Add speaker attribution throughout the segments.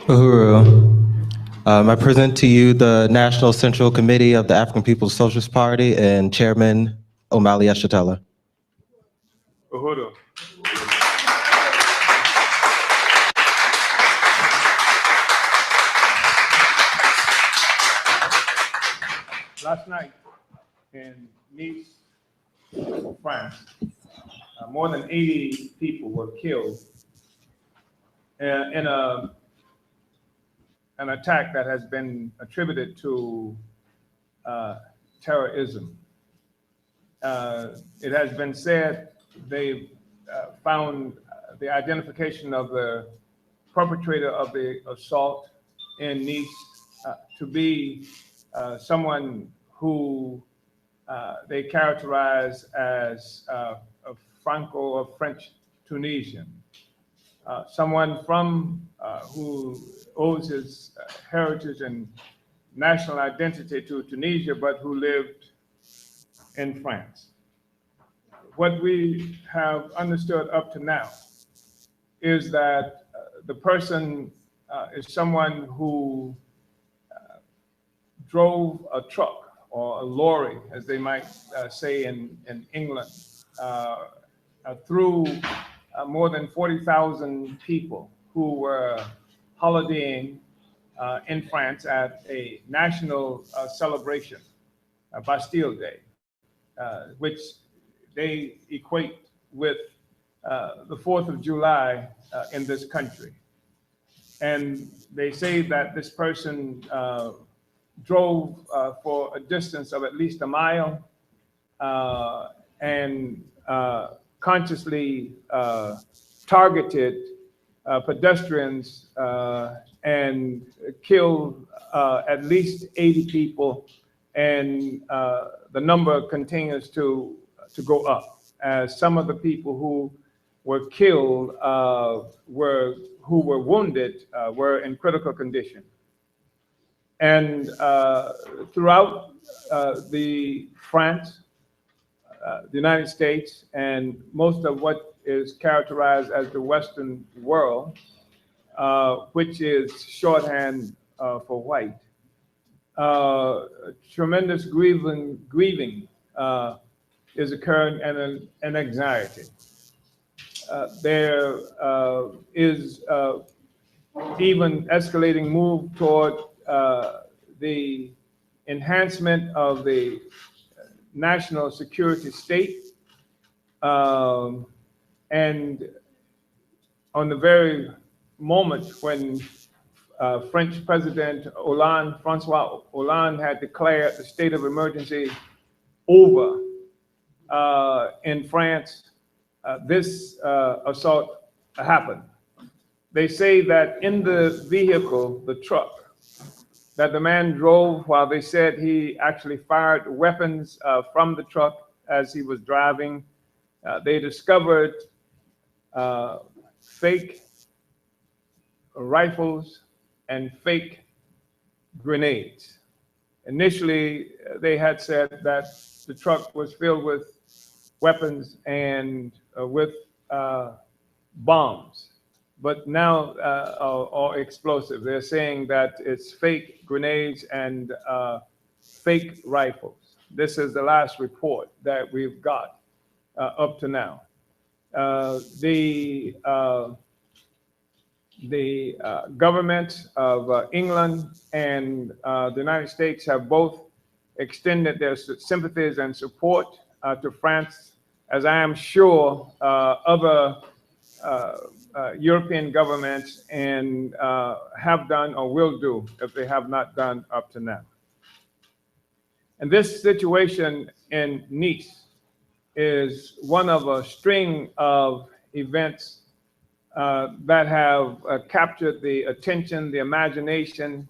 Speaker 1: Uhuru. I present to you the National Central Committee of the African People's Socialist Party and Chairman Omali Yeshitela.
Speaker 2: Uhuru. Last night in Nice, France, more than 80 people were killed in an attack that has been attributed to terrorism. It has been said they found the identification of the perpetrator of the assault in Nice to be someone who they characterize as a Franco or French Tunisian, someone from who owes his heritage and national identity to Tunisia, but who lived in France. What we have understood up to now is that the person is someone who drove a truck or a lorry, as they might say in England, through more than 40,000 people who were holidaying in France at a national celebration, Bastille Day, which they equate with the 4th of July in this country. And they say that this person drove for a distance of at least a mile and consciously targeted pedestrians and killed at least 80 people, and the number continues to go up, as some of the people who were killed who were wounded were in critical condition. And throughout the France, the United States, and most of what is characterized as the Western world, which is shorthand for white, tremendous grieving is occurring, and anxiety. There is even escalating move toward the enhancement of the national security state, and on the very moment when French President Francois Hollande had declared the state of emergency over in France, this assault happened. They say that in the vehicle, the truck, that the man drove, while they said he actually fired weapons from the truck as he was driving, they discovered fake rifles and fake grenades. Initially, they had said that the truck was filled with weapons and with bombs, but now or explosive. They're saying that it's fake grenades and fake rifles. This is the last report that we've got up to now. The government of England and the United States have both extended their sympathies and support to France, as I am sure other European governments and have done or will do if they have not done up to now. And this situation in Nice is one of a string of events that have captured the attention, the imagination,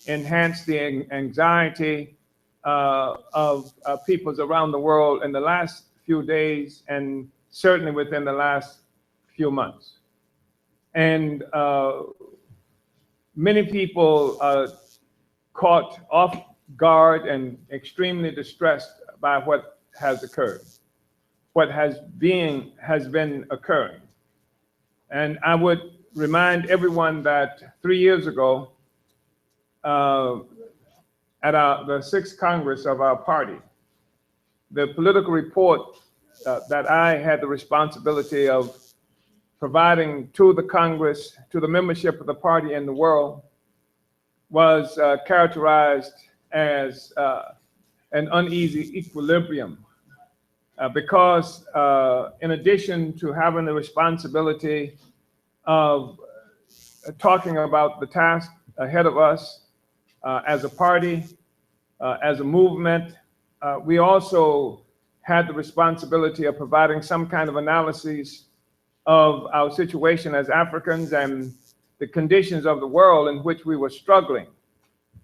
Speaker 2: enhanced the anxiety of peoples around the world in the last few days, and certainly within the last few months. And many people are caught off guard and extremely distressed by what has occurred, what has been occurring. And I would remind everyone that 3 years ago, at the 6th Congress of our party, the political report that I had the responsibility of providing to the Congress, to the membership of the party in the world, was characterized as an uneasy equilibrium. Because in addition to having the responsibility of talking about the task ahead of us as a party, as a movement, we also had the responsibility of providing some kind of analysis of our situation as Africans and the conditions of the world in which we were struggling.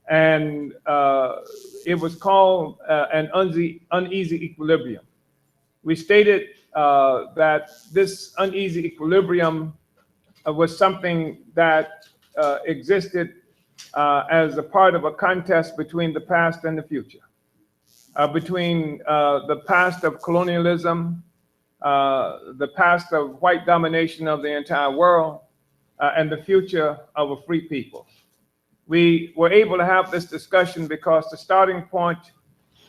Speaker 2: And it was called an uneasy equilibrium. We stated that this uneasy equilibrium was something that existed as a part of a contest between the past and the future, between the past of colonialism, the past of white domination of the entire world, and the future of a free people. We were able to have this discussion because the starting point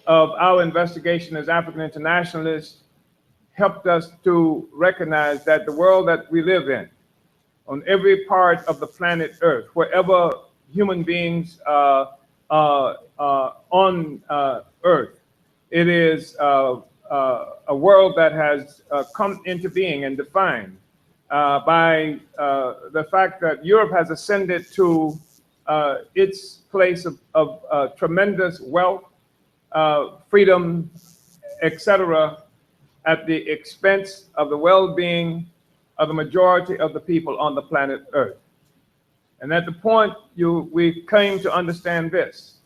Speaker 2: of our investigation as African internationalists helped us to recognize that the world that we live in, on every part of the planet Earth, wherever human beings are on Earth, it is a world that has come into being and defined by the fact that Europe has ascended to its place of tremendous wealth, freedom, etc., at the expense of the well-being of the majority of the people on the planet Earth. And at the point we came to understand this,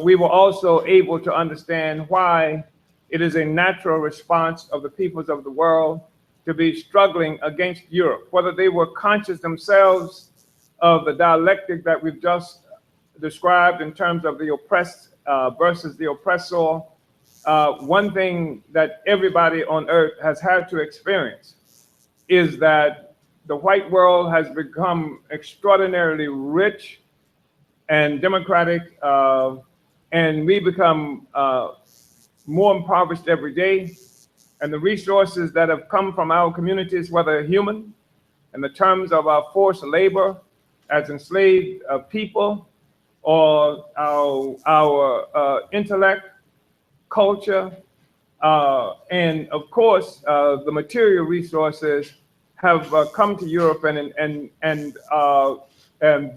Speaker 2: we were also able to understand why it is a natural response of the peoples of the world to be struggling against Europe, whether they were conscious themselves of the dialectic that we've just described in terms of the oppressed versus the oppressor. One thing that everybody on Earth has had to experience is that the white world has become extraordinarily rich and democratic, and we become more impoverished every day. And the resources that have come from our communities, whether human, in the terms of our forced labor as enslaved people, or our intellect, culture, and of course, the material resources have come to Europe, and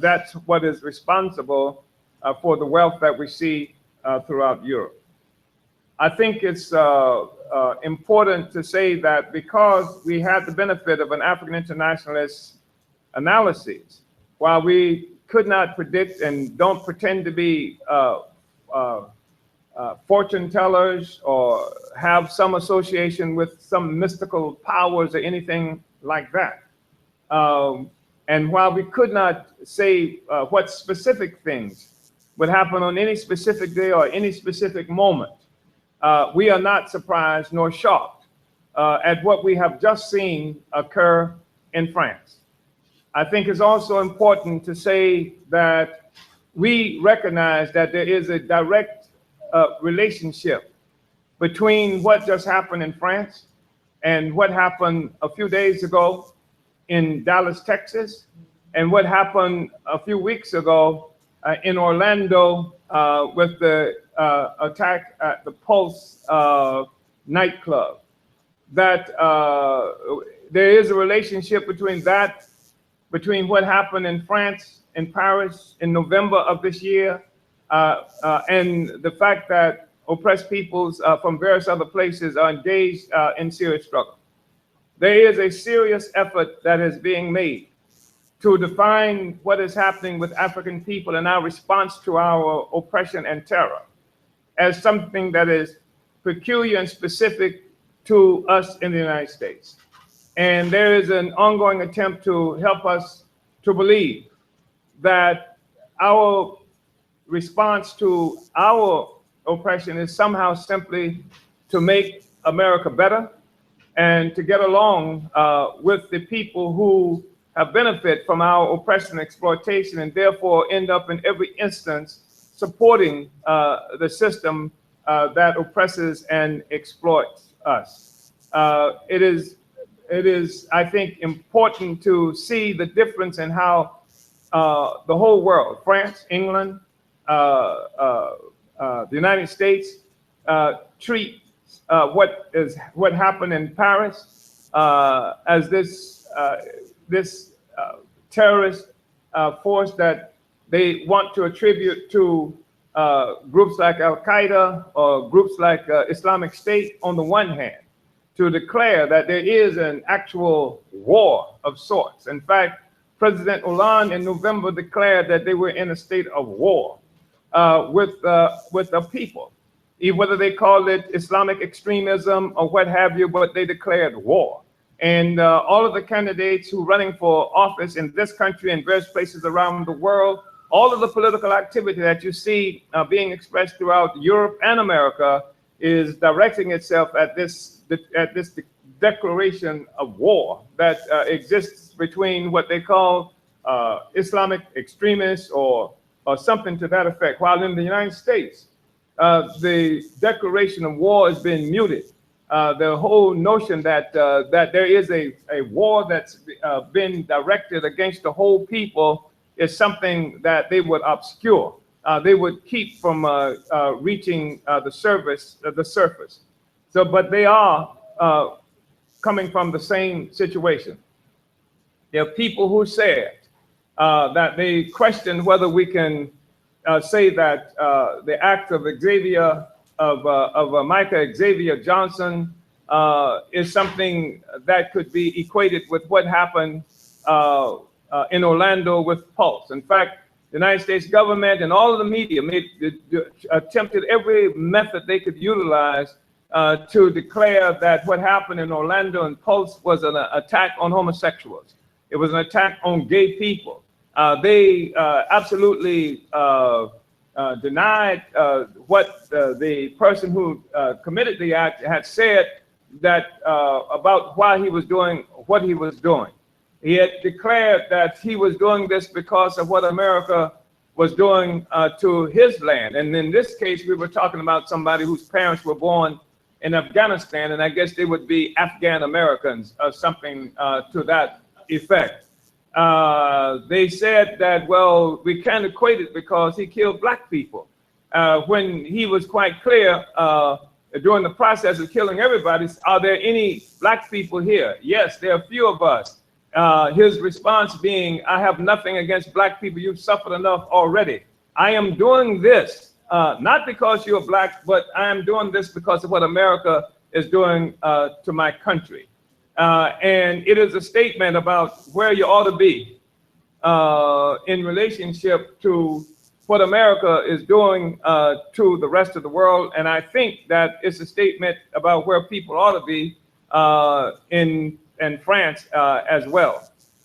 Speaker 2: that's what is responsible for the wealth that we see throughout Europe. I think it's important to say that because we had the benefit of an African internationalist analysis, while we could not predict and don't pretend to be fortune tellers or have some association with some mystical powers or anything like that. And while we could not say what specific things would happen on any specific day or any specific moment, we are not surprised nor shocked at what we have just seen occur in France. I think it's also important to say that we recognize that there is a direct relationship between what just happened in France and what happened a few days ago in Dallas, Texas, and what happened a few weeks ago in Orlando with the attack at the Pulse nightclub. That there is a relationship between what happened in France, in Paris, in November of this year, and the fact that oppressed peoples from various other places are engaged in serious struggle. There is a serious effort that is being made to define what is happening with African people and our response to our oppression and terror as something that is peculiar and specific to us in the United States. And there is an ongoing attempt to help us to believe that our response to our oppression is somehow simply to make America better and to get along with the people who have benefit from our oppression and exploitation, and therefore end up in every instance supporting the system that oppresses and exploits us. It is, I think, important to see the difference in how the whole world, France, England, the United States, treat what happened in Paris as this terrorist force that they want to attribute to groups like Al-Qaeda or groups like Islamic State on the one hand, to declare that there is an actual war of sorts. In fact, President Hollande in November declared that they were in a state of war with the people, whether they called it Islamic extremism or what have you, but they declared war. And all of the candidates who are running for office in this country and various places around the world, all of the political activity that you see being expressed throughout Europe and America is directing itself at this declaration of war that exists between what they call Islamic extremists or something to that effect. While in the United States, the declaration of war has been muted. The whole notion that there is a war that's been directed against the whole people is something that they would obscure. They would keep from reaching the surface. So, but they are coming from the same situation. There are people who said that they questioned whether we can say that the act of Micah Xavier Johnson is something that could be equated with what happened in Orlando with Pulse. In fact, the United States government and all of the media attempted every method they could utilize to declare that what happened in Orlando and Pulse was an attack on homosexuals. It was an attack on gay people. They absolutely denied what the person who committed the act had said that about why he was doing what he was doing. He had declared that he was doing this because of what America was doing to his land. And in this case, we were talking about somebody whose parents were born in Afghanistan, and I guess they would be Afghan Americans or something to that effect. They said that, well, we can't equate it because he killed black people. When he was quite clear during the process of killing everybody, are there any black people here? Yes, there are a few of us. His response being, I have nothing against black people. You've suffered enough already. I am doing this, not because you're black, but I am doing this because of what America is doing to my country. And it is a statement about where you ought to be in relationship to what America is doing to the rest of the world. And I think that it's a statement about where people ought to be in France as well.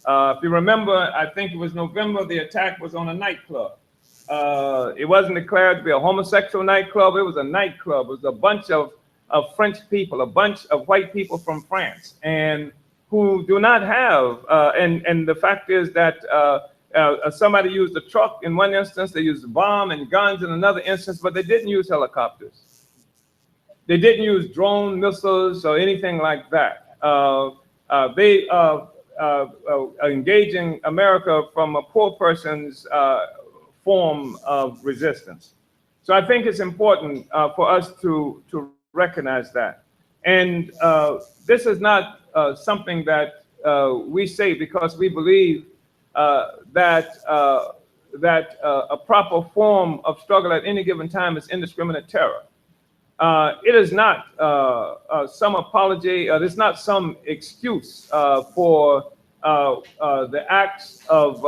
Speaker 2: If you remember, I think it was November, the attack was on a nightclub. It wasn't declared to be a homosexual nightclub, it was a nightclub. It was a bunch of French people, a bunch of white people from France, and who do not have, and the fact is that somebody used a truck in one instance, they used a bomb and guns in another instance, but they didn't use helicopters. They didn't use drone missiles or anything like that. They are engaging America from a poor person's form of resistance. So I think it's important for us to recognize that. And this is not something that we say because we believe that a proper form of struggle at any given time is indiscriminate terror. It is not some apology, it's not some excuse for the acts of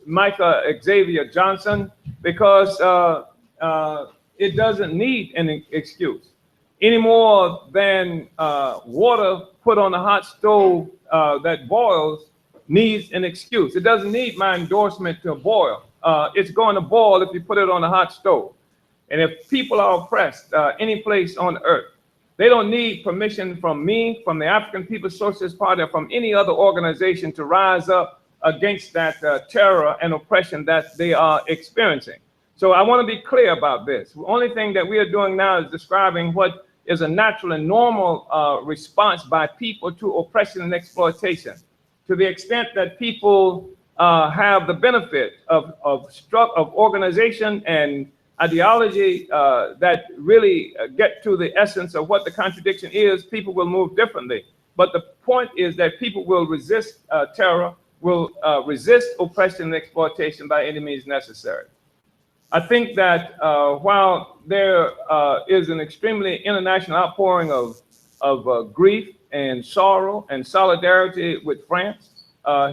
Speaker 2: Micah Xavier Johnson, because it doesn't need an excuse any more than water put on a hot stove that boils needs an excuse. It doesn't need my endorsement to boil. It's going to boil if you put it on a hot stove. And if people are oppressed any place on earth, They don't need permission from me, from the African People's Socialist Party, or from any other organization to rise up against that terror and oppression that they are experiencing. So I want to be clear about this. The only thing that we are doing now is describing what is a natural and normal response by people to oppression and exploitation. To the extent that people have the benefit of organization and ideology that really get to the essence of what the contradiction is, people will move differently. But the point is that people will resist terror, will resist oppression and exploitation by any means necessary. I think that while there is an extremely international outpouring of grief and sorrow and solidarity with France,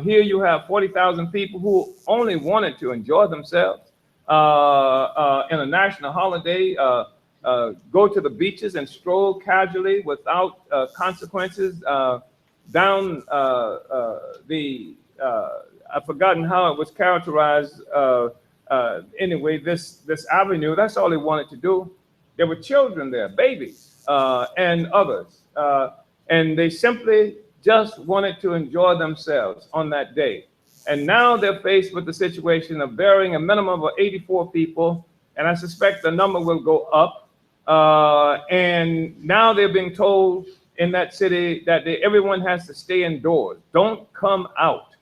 Speaker 2: here you have 40,000 people who only wanted to enjoy themselves in a national holiday, go to the beaches and stroll casually without consequences down I've forgotten how it was characterized. Anyway, this avenue, that's all they wanted to do. There were children there, babies, and others. And they simply just wanted to enjoy themselves on that day. And now they're faced with the situation of burying a minimum of 84 people, and I suspect the number will go up. And now they're being told in that city that everyone has to stay indoors. Don't come out.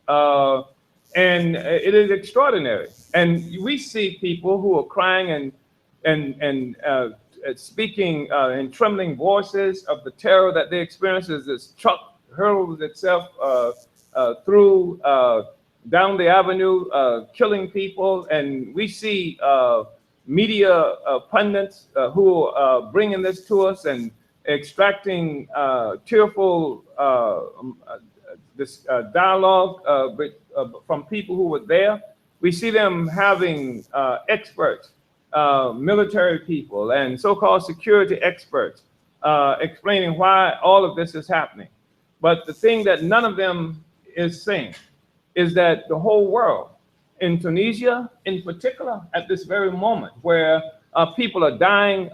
Speaker 2: And it is extraordinary. And we see people who are crying and speaking in trembling voices of the terror that they experience as this truck hurls itself through down the avenue, killing people. And we see media pundits who are bringing this to us and extracting tearful dialogue from people who were there. We see them having experts, military people, and so-called security experts explaining why all of this is happening. But the thing that none of them is saying is that the whole world, in Tunisia in particular, at this very moment, where people are dying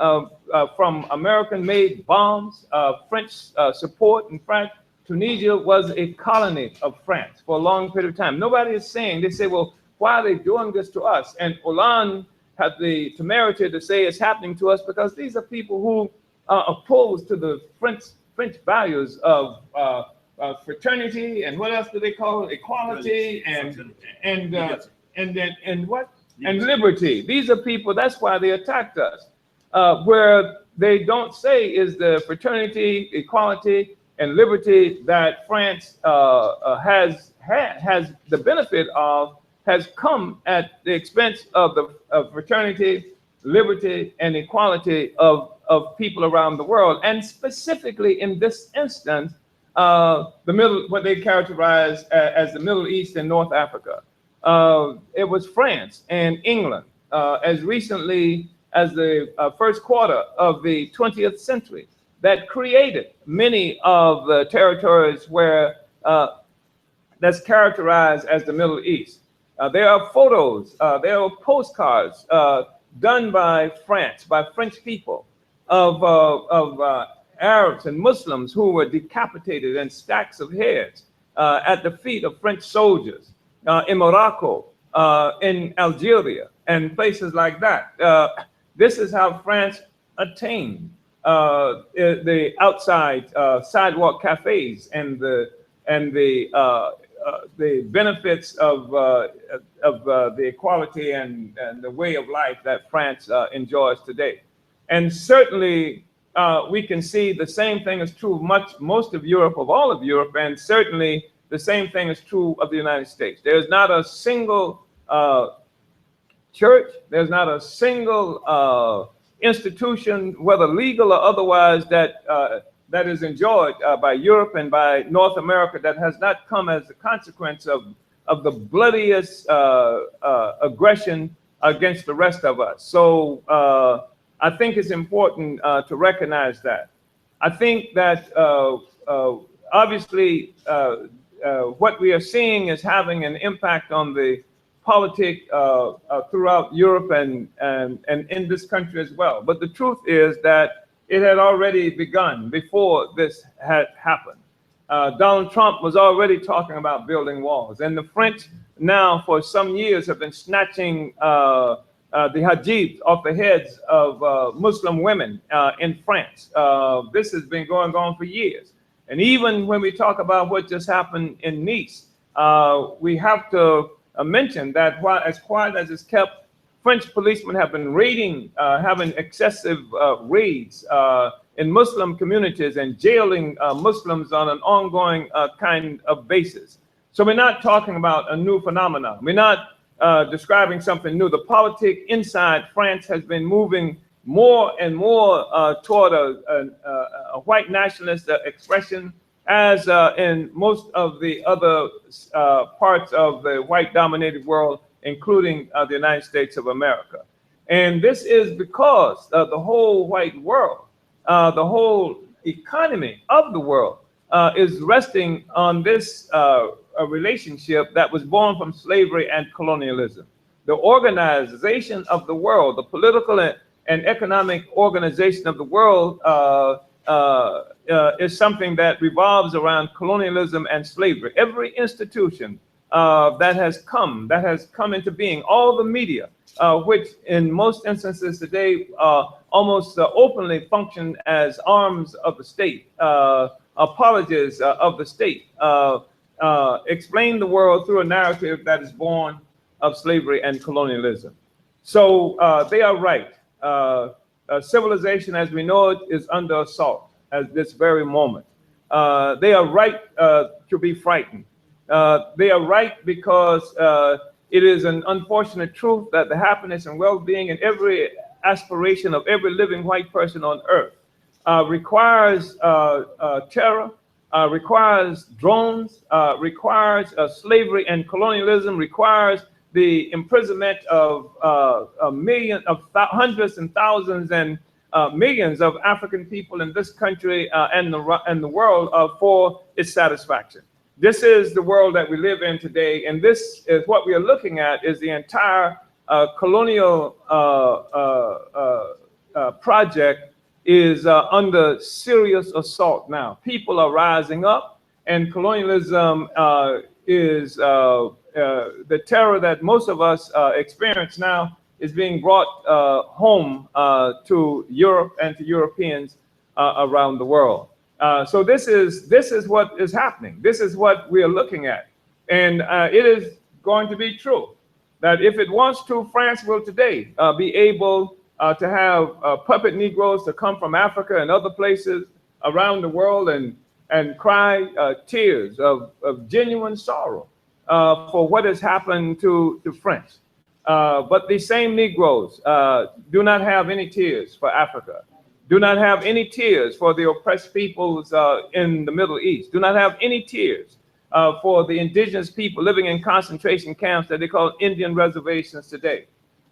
Speaker 2: from American-made bombs, French support. In fact, Tunisia was a colony of France for a long period of time. Nobody is saying, they say, well, why are they doing this to us? And Hollande had the temerity to say it's happening to us because these are people who are opposed to the French values of fraternity, and what else do they call it? Equality and what? And liberty. These are people, that's why they attacked us. Where they don't say is the fraternity, equality, and liberty that France has the benefit of has come at the expense of the fraternity, liberty, and equality of people around the world, and specifically in this instance, what they characterize as the Middle East and North Africa. It was France and England as recently as the first quarter of the 20th century that created many of the territories where that's characterized as the Middle East. There are photos, there are postcards done by France, by French people of Arabs and Muslims who were decapitated and stacks of heads at the feet of French soldiers in Morocco, in Algeria, and places like that. This is how France attained the outside sidewalk cafes and the benefits of the equality and the way of life that France enjoys today. And certainly we can see the same thing is true of most of Europe, of all of Europe, and certainly the same thing is true of the United States. There's not a single church, there's not a single institution, whether legal or otherwise, that is enjoyed by Europe and by North America that has not come as a consequence of the bloodiest aggression against the rest of us. So I think it's important to recognize that. I think that obviously what we are seeing is having an impact on the politic throughout Europe and in this country as well. But the truth is that it had already begun before this had happened. Donald Trump was already talking about building walls, and the French now for some years have been snatching the hijab off the heads of Muslim women in France. This has been going on for years. And even when we talk about what just happened in Nice, we have to mention that while as quiet as it's kept, French policemen have been raiding, having excessive raids in Muslim communities and jailing Muslims on an ongoing kind of basis. So we're not talking about a new phenomenon. We're not describing something new. The politic inside France has been moving more and more toward a white nationalist expression, as in most of the other parts of the white-dominated world, including the United States of America. And this is because the whole white world, the whole economy of the world is resting on this a relationship that was born from slavery and colonialism. The organization of the world, the political and economic organization of the world is something that revolves around colonialism and slavery. Every institution that has come into being, all the media, which in most instances today almost openly function as arms of the state, apologies of the state, explain the world through a narrative that is born of slavery and colonialism. So they are right. Civilization as we know it is under assault at this very moment. They are right to be frightened. They are right because it is an unfortunate truth that the happiness and well-being and every aspiration of every living white person on earth requires terror, requires drones, requires slavery and colonialism, requires the imprisonment of hundreds and thousands and millions of African people in this country and the world for its satisfaction. This is the world that we live in today, and this is what we are looking at is the entire colonial project is under serious assault now. People are rising up, and colonialism is the terror that most of us experience now is being brought home to Europe and to Europeans around the world. So this is what is happening. This is what we are looking at. And it is going to be true that if it wants to, France will today be able to have puppet Negroes to come from Africa and other places around the world and cry tears of genuine sorrow for what has happened to French. But these same Negroes do not have any tears for Africa, do not have any tears for the oppressed peoples in the Middle East, do not have any tears for the indigenous people living in concentration camps that they call Indian reservations today,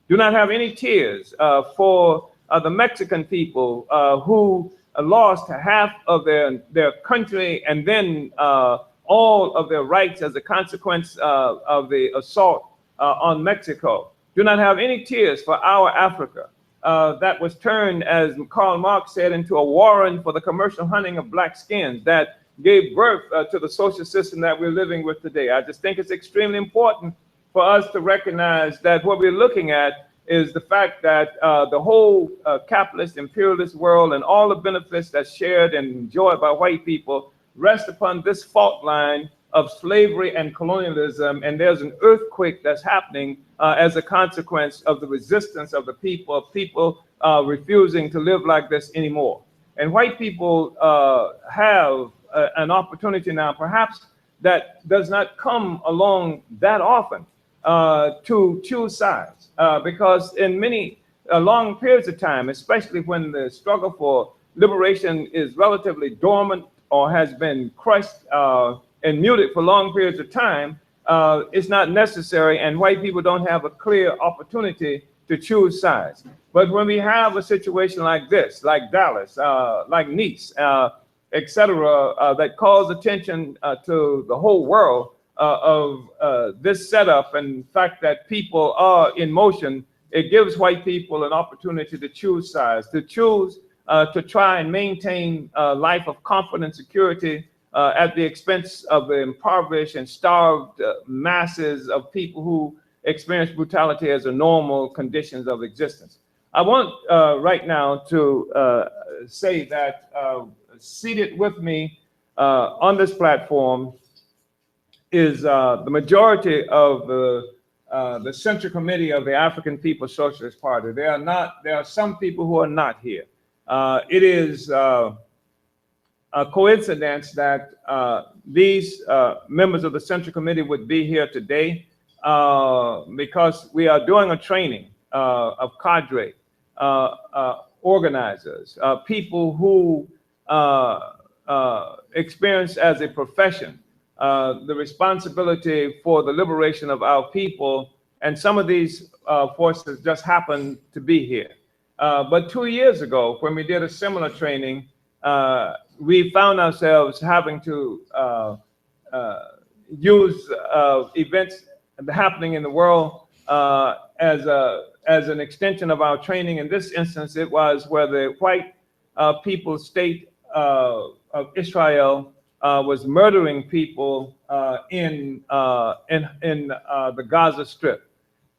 Speaker 2: do not have any tears for the Mexican people who lost half of their country and then all of their rights as a consequence of the assault on Mexico. Do not have any tears for our Africa that was turned, as Karl Marx said, into a warren for the commercial hunting of black skins that gave birth to the social system that we're living with today. I just think it's extremely important for us to recognize that what we're looking at is the fact that the whole capitalist, imperialist world and all the benefits that's shared and enjoyed by white people rest upon this fault line of slavery and colonialism, and there's an earthquake that's happening as a consequence of the resistance of the people refusing to live like this anymore. And white people have an opportunity now, perhaps that does not come along that often, to choose sides, because in many long periods of time, especially when the struggle for liberation is relatively dormant or has been crushed and muted for long periods of time, it's not necessary, and white people don't have a clear opportunity to choose sides. But when we have a situation like this, like Dallas, like Nice, etc., that calls attention to the whole world of this setup and the fact that people are in motion, it gives white people an opportunity to choose sides, to choose to try and maintain a life of comfort and security at the expense of the impoverished and starved masses of people who experience brutality as a normal conditions of existence. I want right now to say that seated with me on this platform is the majority of the Central Committee of the African People's Socialist Party. There are some people who are not here. It is a coincidence that these members of the Central Committee would be here today because we are doing a training of cadre organizers, people who experience as a profession the responsibility for the liberation of our people, and some of these forces just happen to be here. But 2 years ago, when we did a similar training, we found ourselves having to use events happening in the world as an extension of our training. In this instance, it was where the white people's state of Israel was murdering people in the Gaza Strip.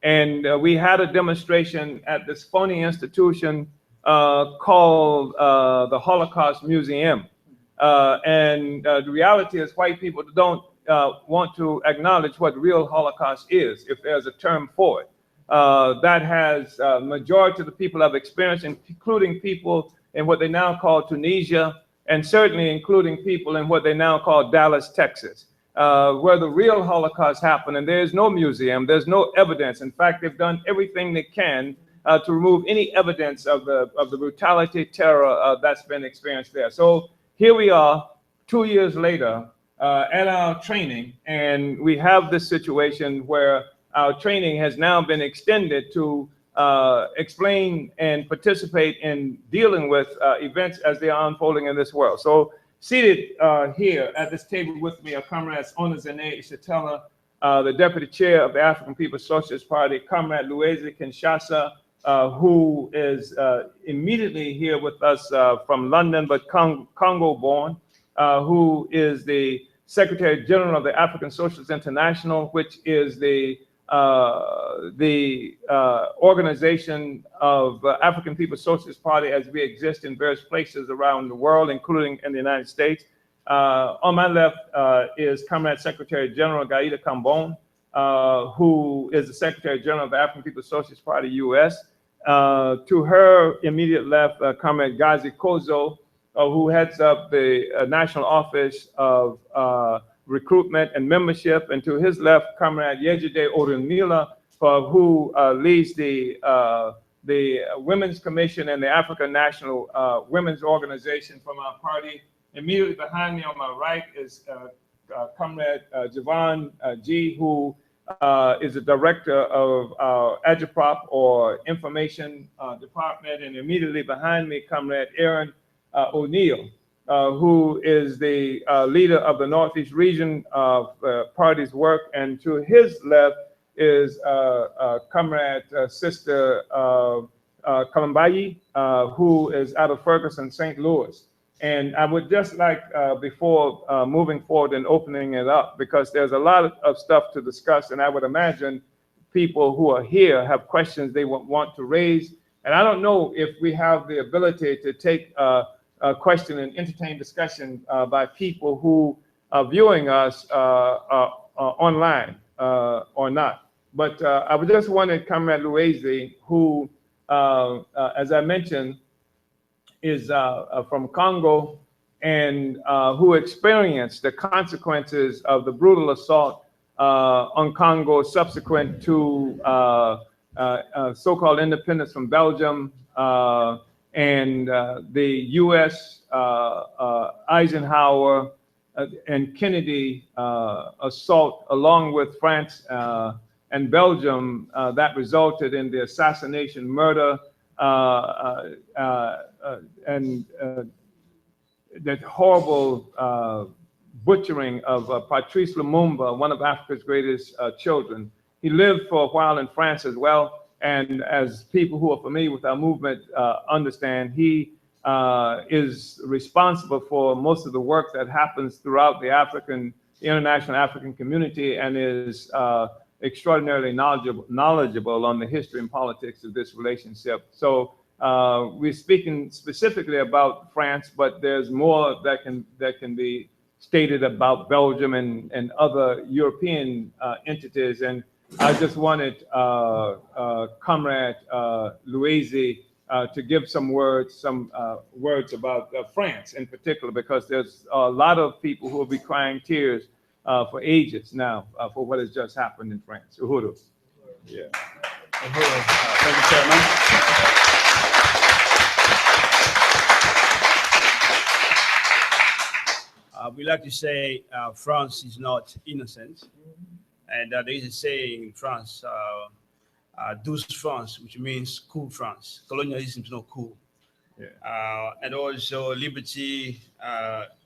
Speaker 2: And we had a demonstration at this phony institution called the Holocaust Museum. And the reality is white people don't want to acknowledge what real Holocaust is, if there's a term for it. That has majority of the people have experienced, including people in what they now call Tunisia, and certainly including people in what they now call Dallas, Texas, where the real Holocaust happened. And there's no museum, there's no evidence. In fact, they've done everything they can to remove any evidence of the brutality, terror that's been experienced there. So here we are 2 years later at our training, and we have this situation where our training has now been extended to explain and participate in dealing with events as they are unfolding in this world. So seated here at this table with me are comrades Omali Yeshitela, the deputy chair of the African People's Socialist Party, comrade Uneasy Kinshasa, who is immediately here with us from London, but Congo born, who is the Secretary General of the African Socialist International, which is the organization of African People's Socialist Party as we exist in various places around the world, including in the United States. On my left is Comrade Secretary General Gaïda Kambon, who is the Secretary General of the African People's Socialist Party, U.S. To her immediate left, Comrade Gazi Kozo, who heads up the National Office of Recruitment and Membership, and to his left, Comrade Yejide Orunmila, who leads the Women's Commission and the African National Women's Organization from our party. Immediately behind me on my right is Comrade Javon G, who is the director of our Agitprop or Information Department, and immediately behind me, Comrade Aaron O'Neill, who is the leader of the Northeast region of the party's work, and to his left is Comrade Sister Kalambayi, who is out of Ferguson, St. Louis. And I would just like, before moving forward and opening it up, because there's a lot of stuff to discuss, and I would imagine people who are here have questions they want to raise. And I don't know if we have the ability to take a question and entertain discussion by people who are viewing us online or not. But I would just wanted Comrade Uneasy, who, as I mentioned, is from Congo, and who experienced the consequences of the brutal assault on Congo subsequent to so-called independence from Belgium, and the U.S. Eisenhower and Kennedy assault, along with France and Belgium, that resulted in the assassination, murder, and that horrible butchering of Patrice Lumumba, one of Africa's greatest children. He lived for a while in France as well, and as people who are familiar with our movement understand, he is responsible for most of the work that happens throughout the international African community, and is extraordinarily knowledgeable on the history and politics of this relationship. So we're speaking specifically about France, but there's more that can be stated about Belgium and other European entities. And I just wanted Comrade Uneasy to give some words about France in particular, because there's a lot of people who will be crying tears for ages now for what has just happened in France. Uhuru. Yeah.
Speaker 3: Thank you, Chairman. We like to say France is not innocent, and there is a saying in France, douce France, which means cool France. Colonialism is not cool. Yeah. And also liberty,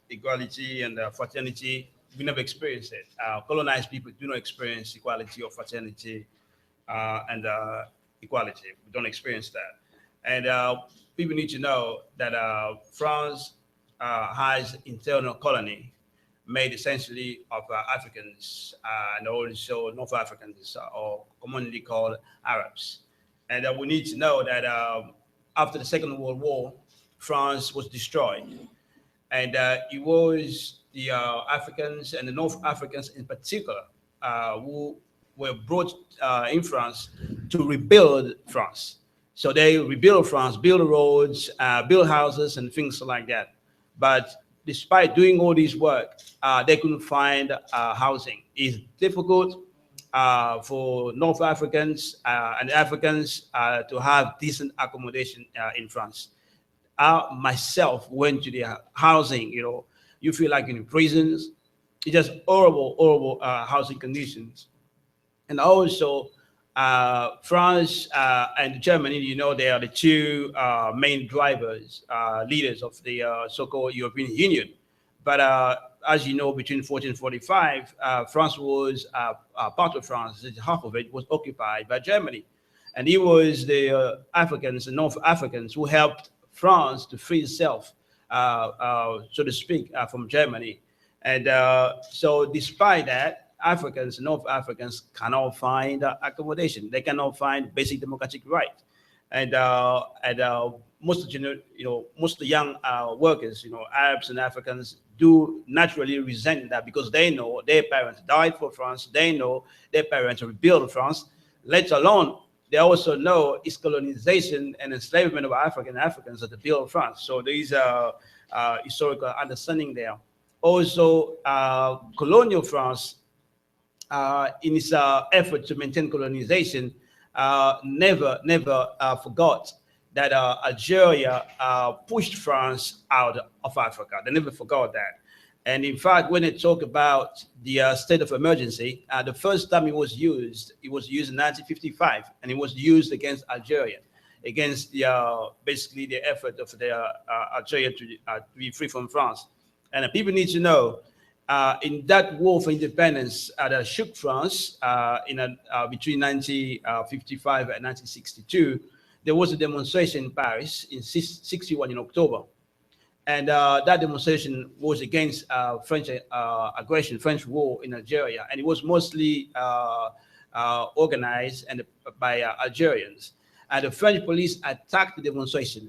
Speaker 3: equality, and fraternity, we never experienced it. Colonized people do not experience equality or fraternity and equality. We don't experience that. And people need to know that France has internal colony made essentially of Africans and also North Africans, or commonly called Arabs. And we need to know that after the Second World War, France was destroyed. And it was the Africans and the North Africans in particular who were brought in France to rebuild France. So they rebuild France, build roads, build houses and things like that. But despite doing all this work, they couldn't find housing. It's difficult for North Africans and Africans to have decent accommodation in France. I myself went to the housing, you feel like in prisons. It's just horrible, horrible housing conditions. And also France and Germany, they are the two main drivers, leaders of the so-called European Union. But as you know, between 1445, France was part of France, half of it was occupied by Germany. And it was the Africans, the North Africans, who helped France to free itself, so to speak, from Germany. And so despite that, Africans, North Africans cannot find accommodation. They cannot find basic democratic rights. And most of the young workers, Arabs and Africans, do naturally resent that, because they know their parents died for France. They know their parents rebuilt France, let alone they also know it's colonization and enslavement of Africans that built France. So there is a historical understanding there. Also, colonial France, in its effort to maintain colonization, never forgot that Algeria pushed France out of Africa. They never forgot that. And in fact, when they talk about the state of emergency, the first time it was used in 1955, and it was used against Algeria, against the basically the effort of the Algeria to be free from France. And people need to know, in that war for independence that shook France between 1955 and 1962, there was a demonstration in Paris in 1961 in October. And that demonstration was against French aggression, French war in Algeria. And it was mostly organized by Algerians. And the French police attacked the demonstration.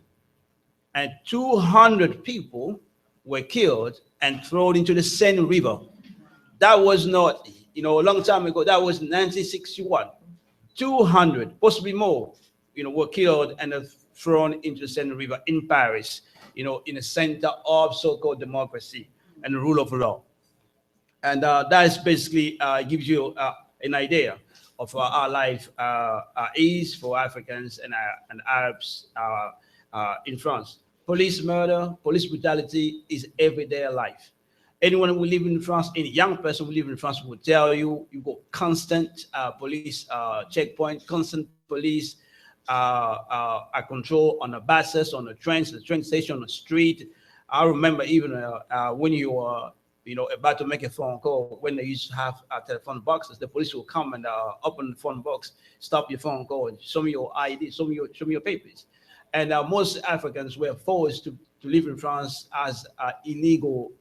Speaker 3: And 200 people were killed and thrown into the Seine River. That was not, a long time ago. That was 1961. 200, possibly more, were killed and thrown into the Seine River in Paris, in the center of so-called democracy and the rule of law. And that is basically gives you an idea of how our life is for Africans and Arabs in France. Police murder, police brutality is everyday life. Anyone who lives in France, any young person who lives in France will tell you, you got constant police checkpoint, constant police control on the buses, on the train station, on the street. I remember even when you were, about to make a phone call, when they used to have telephone boxes, the police will come and open the phone box, stop your phone call, and show me your ID, show me your papers. And most Africans were forced to live in France as illegal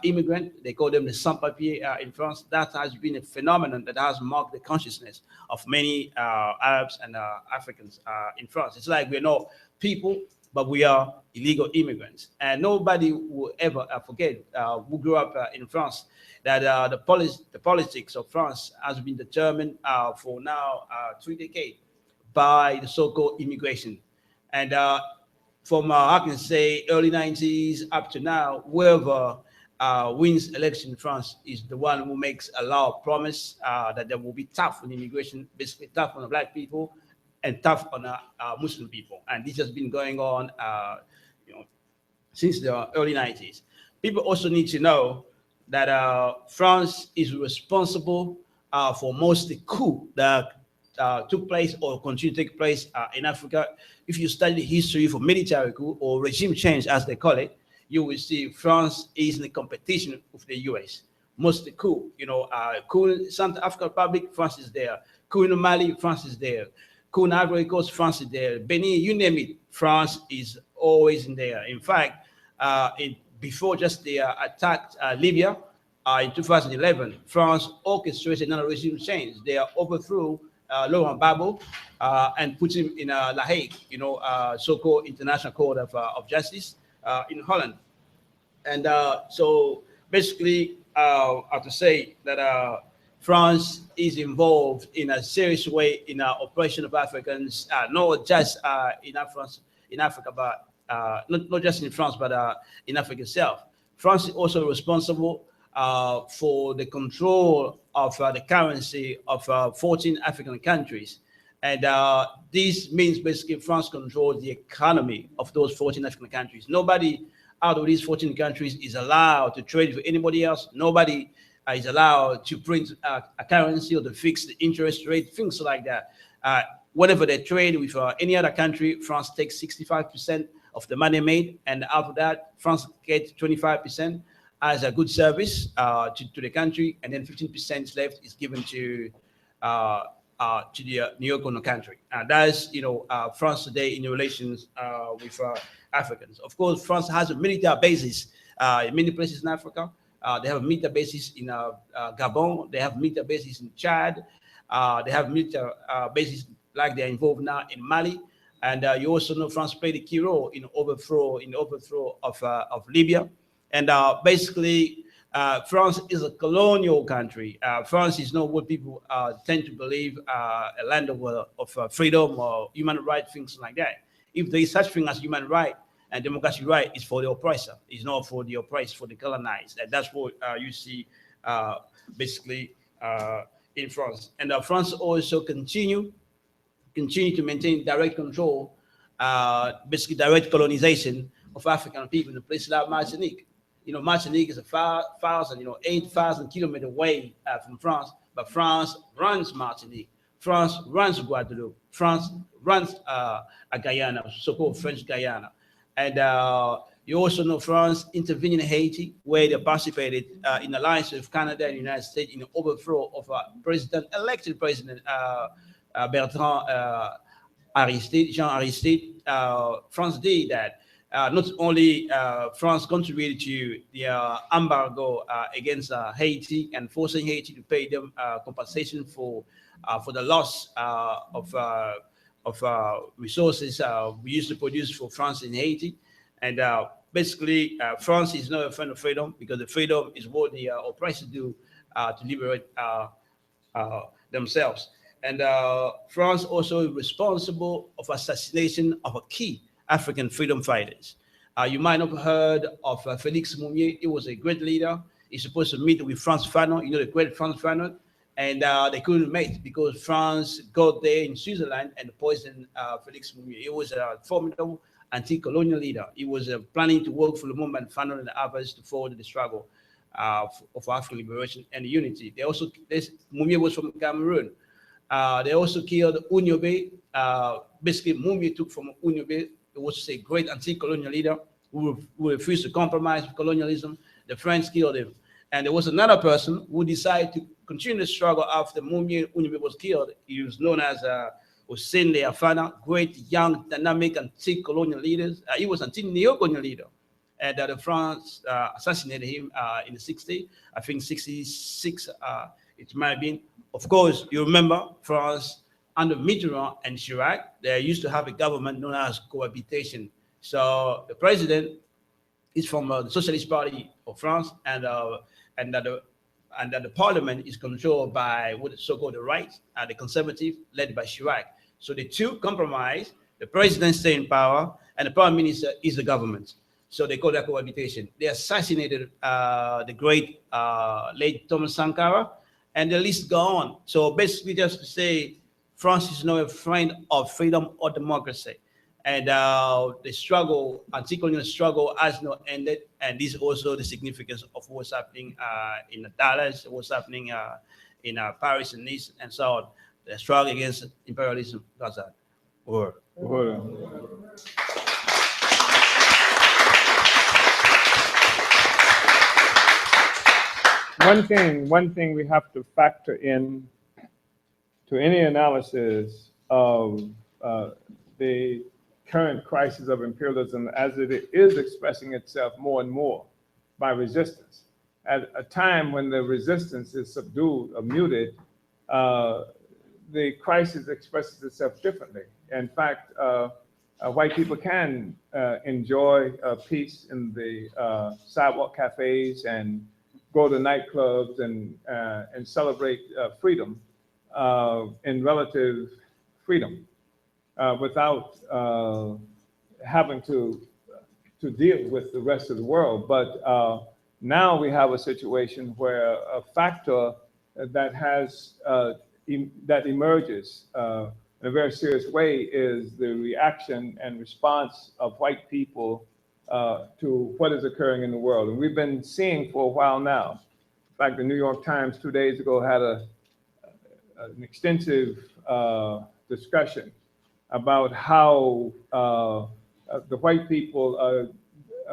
Speaker 3: immigrant. They call them the sans-papiers in France. That has been a phenomenon that has marked the consciousness of many Arabs and Africans in France. It's like we're not people, but we are illegal immigrants. And nobody will ever forget who grew up in France that the politics of France has been determined for now 3 decades by the so-called immigration. And from, I can say, early 90s up to now, whoever wins election in France is the one who makes a lot of promise that there will be tough on immigration, basically tough on the black people and tough on Muslim people. And this has been going on since the early 90s. People also need to know that France is responsible for most of the coup that took place or continue to take place in Africa. If you study the history for military coup or regime change, as they call it, you will see France is in the competition with the US. Most of the coup, coup in South African Republic, France is there. Coup in Mali, France is there. Coup in Ivory Coast, France is there. Benin, you name it, France is always in there. In fact, before just the attack Libya in 2011, France orchestrated another regime change. They overthrew Laurent Gbagbo and put him in La Hague, so-called International Court of Justice in Holland. And so basically, I have to say that France is involved in a serious way in oppression of Africans, not just in Africa, but not just in France, but in Africa itself. France is also responsible for the control of the currency of 14 African countries. And this means basically France controls the economy of those 14 African countries. Nobody out of these 14 countries is allowed to trade with anybody else. Nobody is allowed to print a currency or to fix the interest rate, things like that. Whenever they trade with any other country, France takes 65% of the money made. And out of that, France gets 25% as a good service to the country. And then 15% left is given to the New country. That's, France today in relations with Africans. Of course, France has a military basis in many places in Africa. They have a military basis in Gabon. They have military basis in Chad. They have military basis like they're involved now in Mali. And you also know France played a key role in the overthrow of Libya. And basically, France is a colonial country. France is not what people tend to believe, a land of freedom or human rights, things like that. If there is such thing as human right and democracy right, is for the oppressor. It's not for the oppressed, for the colonized. And that's what you see basically in France. And France also continue to maintain direct control, basically direct colonization of African people in a place like Martinique. Martinique is 8,000 kilometers away from France, but France runs Martinique. France runs Guadeloupe. France runs Guyana, so-called French Guyana. And you also know France intervened in Haiti, where they participated in alliance with Canada and the United States in the overthrow of elected president Bertrand Jean Aristide. France did that. Not only France contributed to the embargo against Haiti and forcing Haiti to pay them compensation for the loss of resources we used to produce for France in Haiti. And basically, France is not a friend of freedom, because the freedom is what the oppressors do to liberate themselves. And France also is responsible of assassination of a key African freedom fighters. You might have heard of Félix Moumier. He was a great leader. He's supposed to meet with Frantz Fanon, the great Frantz Fanon, and they couldn't meet because France got there in Switzerland and poisoned Félix Moumier. He was a formidable anti-colonial leader. He was planning to work for the movement Fanon and others to forward the struggle of African liberation and unity. Moumier was from Cameroon. They also killed Unyobe. Basically, Moumier took from Unyobe. It was a great anti-colonial leader who refused to compromise with colonialism. The French killed him. And there was another person who decided to continue the struggle after Unyobe was killed. He was known as Hussein the Afana, great young dynamic anti-colonial leaders. He was anti-neo-colonial leader. And France assassinated him in the 60s, I think 66, it might have been. Of course, you remember France under Mitterrand and Chirac, they used to have a government known as cohabitation. So the president is from the Socialist Party of France, and that the parliament is controlled by what is so-called the right, the conservative, led by Chirac. So the two compromise, the president stay in power, and the prime minister is the government. So they call that cohabitation. They assassinated the great late Thomas Sankara, and the list go on. So basically just to say, France is not a friend of freedom or democracy. And the struggle, anti-colonial struggle has not ended. And this is also the significance of what's happening in Dallas, what's happening in Paris and Nice, and so on. The struggle against imperialism does that.
Speaker 2: One thing we have to factor in to any analysis of the current crisis of imperialism as it is expressing itself more and more by resistance. At a time when the resistance is subdued or muted, the crisis expresses itself differently. In fact, white people can enjoy peace in the sidewalk cafes and go to nightclubs and celebrate freedom in relative freedom without having to deal with the rest of the world. But now we have a situation where a factor that has that emerges in a very serious way is the reaction and response of white people to what is occurring in the world. And we've been seeing for a while now. In fact, the New York Times 2 days ago had an extensive discussion about how the white people are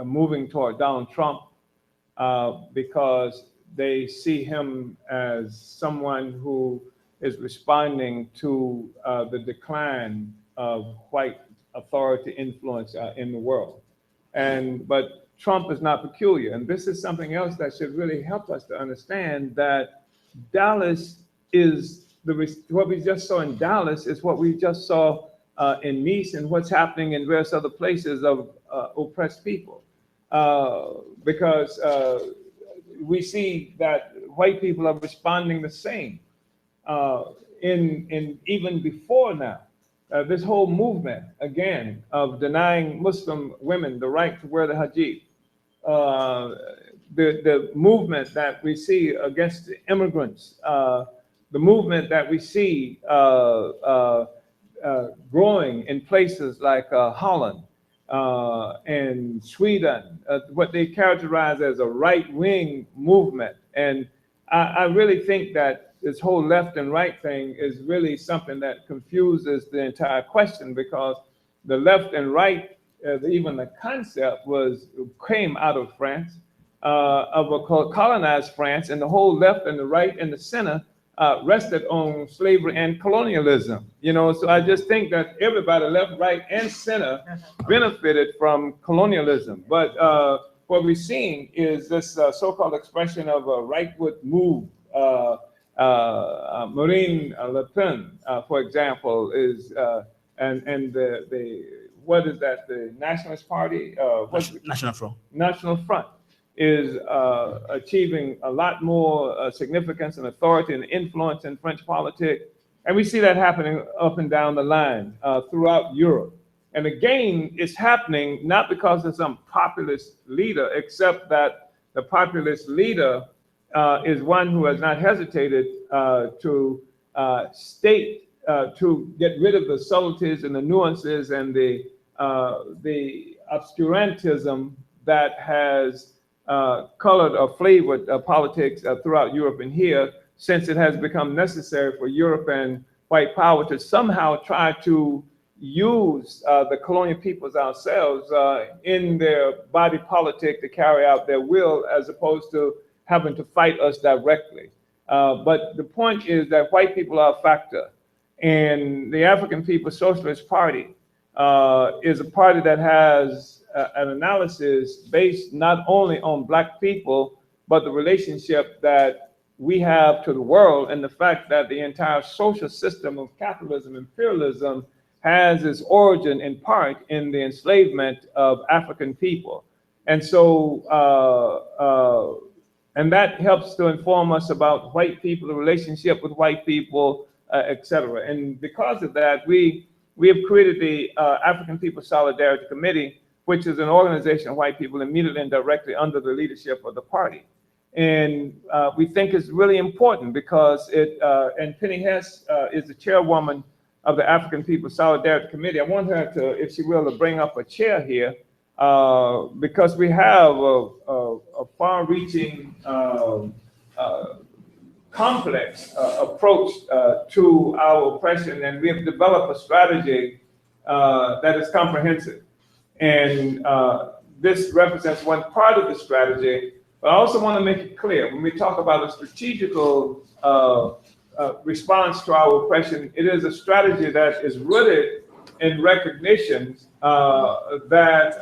Speaker 2: moving toward Donald Trump because they see him as someone who is responding to the decline of white authority influence in the world. But Trump is not peculiar. And this is something else that should really help us to understand that Dallas is what we just saw in Dallas is what we just saw in Nice and what's happening in various other places of oppressed people. Because we see that white people are responding the same. In even before now, this whole movement, again, of denying Muslim women the right to wear the hijab, the movement that we see against the immigrants, the movement that we see growing in places like Holland and Sweden, what they characterize as a right-wing movement. And I really think that this whole left and right thing is really something that confuses the entire question, because the left and right, even the concept came out of France, of a colonized France, and the whole left and the right and the center rested on slavery and colonialism. You know, so I just think that everybody, left, right, and center, benefited from colonialism. But what we're seeing is this so-called expression of a rightward move. Marine Le Pen, for example, is and the what is that? The Nationalist Party,
Speaker 3: National Front.
Speaker 2: National Front is achieving a lot more significance and authority and influence in French politics, and we see that happening up and down the line throughout Europe. And again, it's happening not because of some populist leader, except that the populist leader is one who has not hesitated to state, to get rid of the subtleties and the nuances and the obscurantism that has colored or flavored politics throughout Europe and here, since it has become necessary for Europe and white power to somehow try to use the colonial peoples ourselves in their body politic to carry out their will, as opposed to having to fight us directly. But the point is that white people are a factor. And the African People's Socialist Party is a party that has an analysis based not only on Black people, but the relationship that we have to the world, and the fact that the entire social system of capitalism, imperialism, has its origin in part in the enslavement of African people. And so, and that helps to inform us about white people, the relationship with white people, et cetera. And because of that, we have created the African People's Solidarity Committee, which is an organization of white people immediately and directly under the leadership of the party. And we think it's really important because it, and Penny Hess is the chairwoman of the African People's Solidarity Committee. I want her to, if she will, to bring up a chair here, because we have a far-reaching, complex approach to our oppression, and we have developed a strategy that is comprehensive. And this represents one part of the strategy, but I also want to make it clear, when we talk about a strategical response to our oppression, it is a strategy that is rooted in recognition that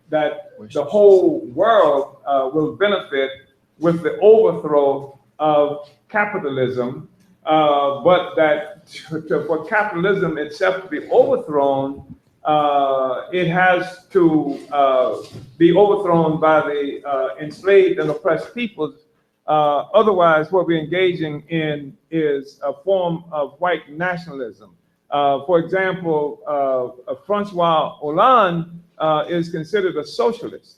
Speaker 2: the whole world will benefit with the overthrow of capitalism, but that for capitalism itself to be overthrown, it has to be overthrown by the enslaved and oppressed peoples. Otherwise, what we're engaging in is a form of white nationalism. For example, Francois Hollande is considered a socialist.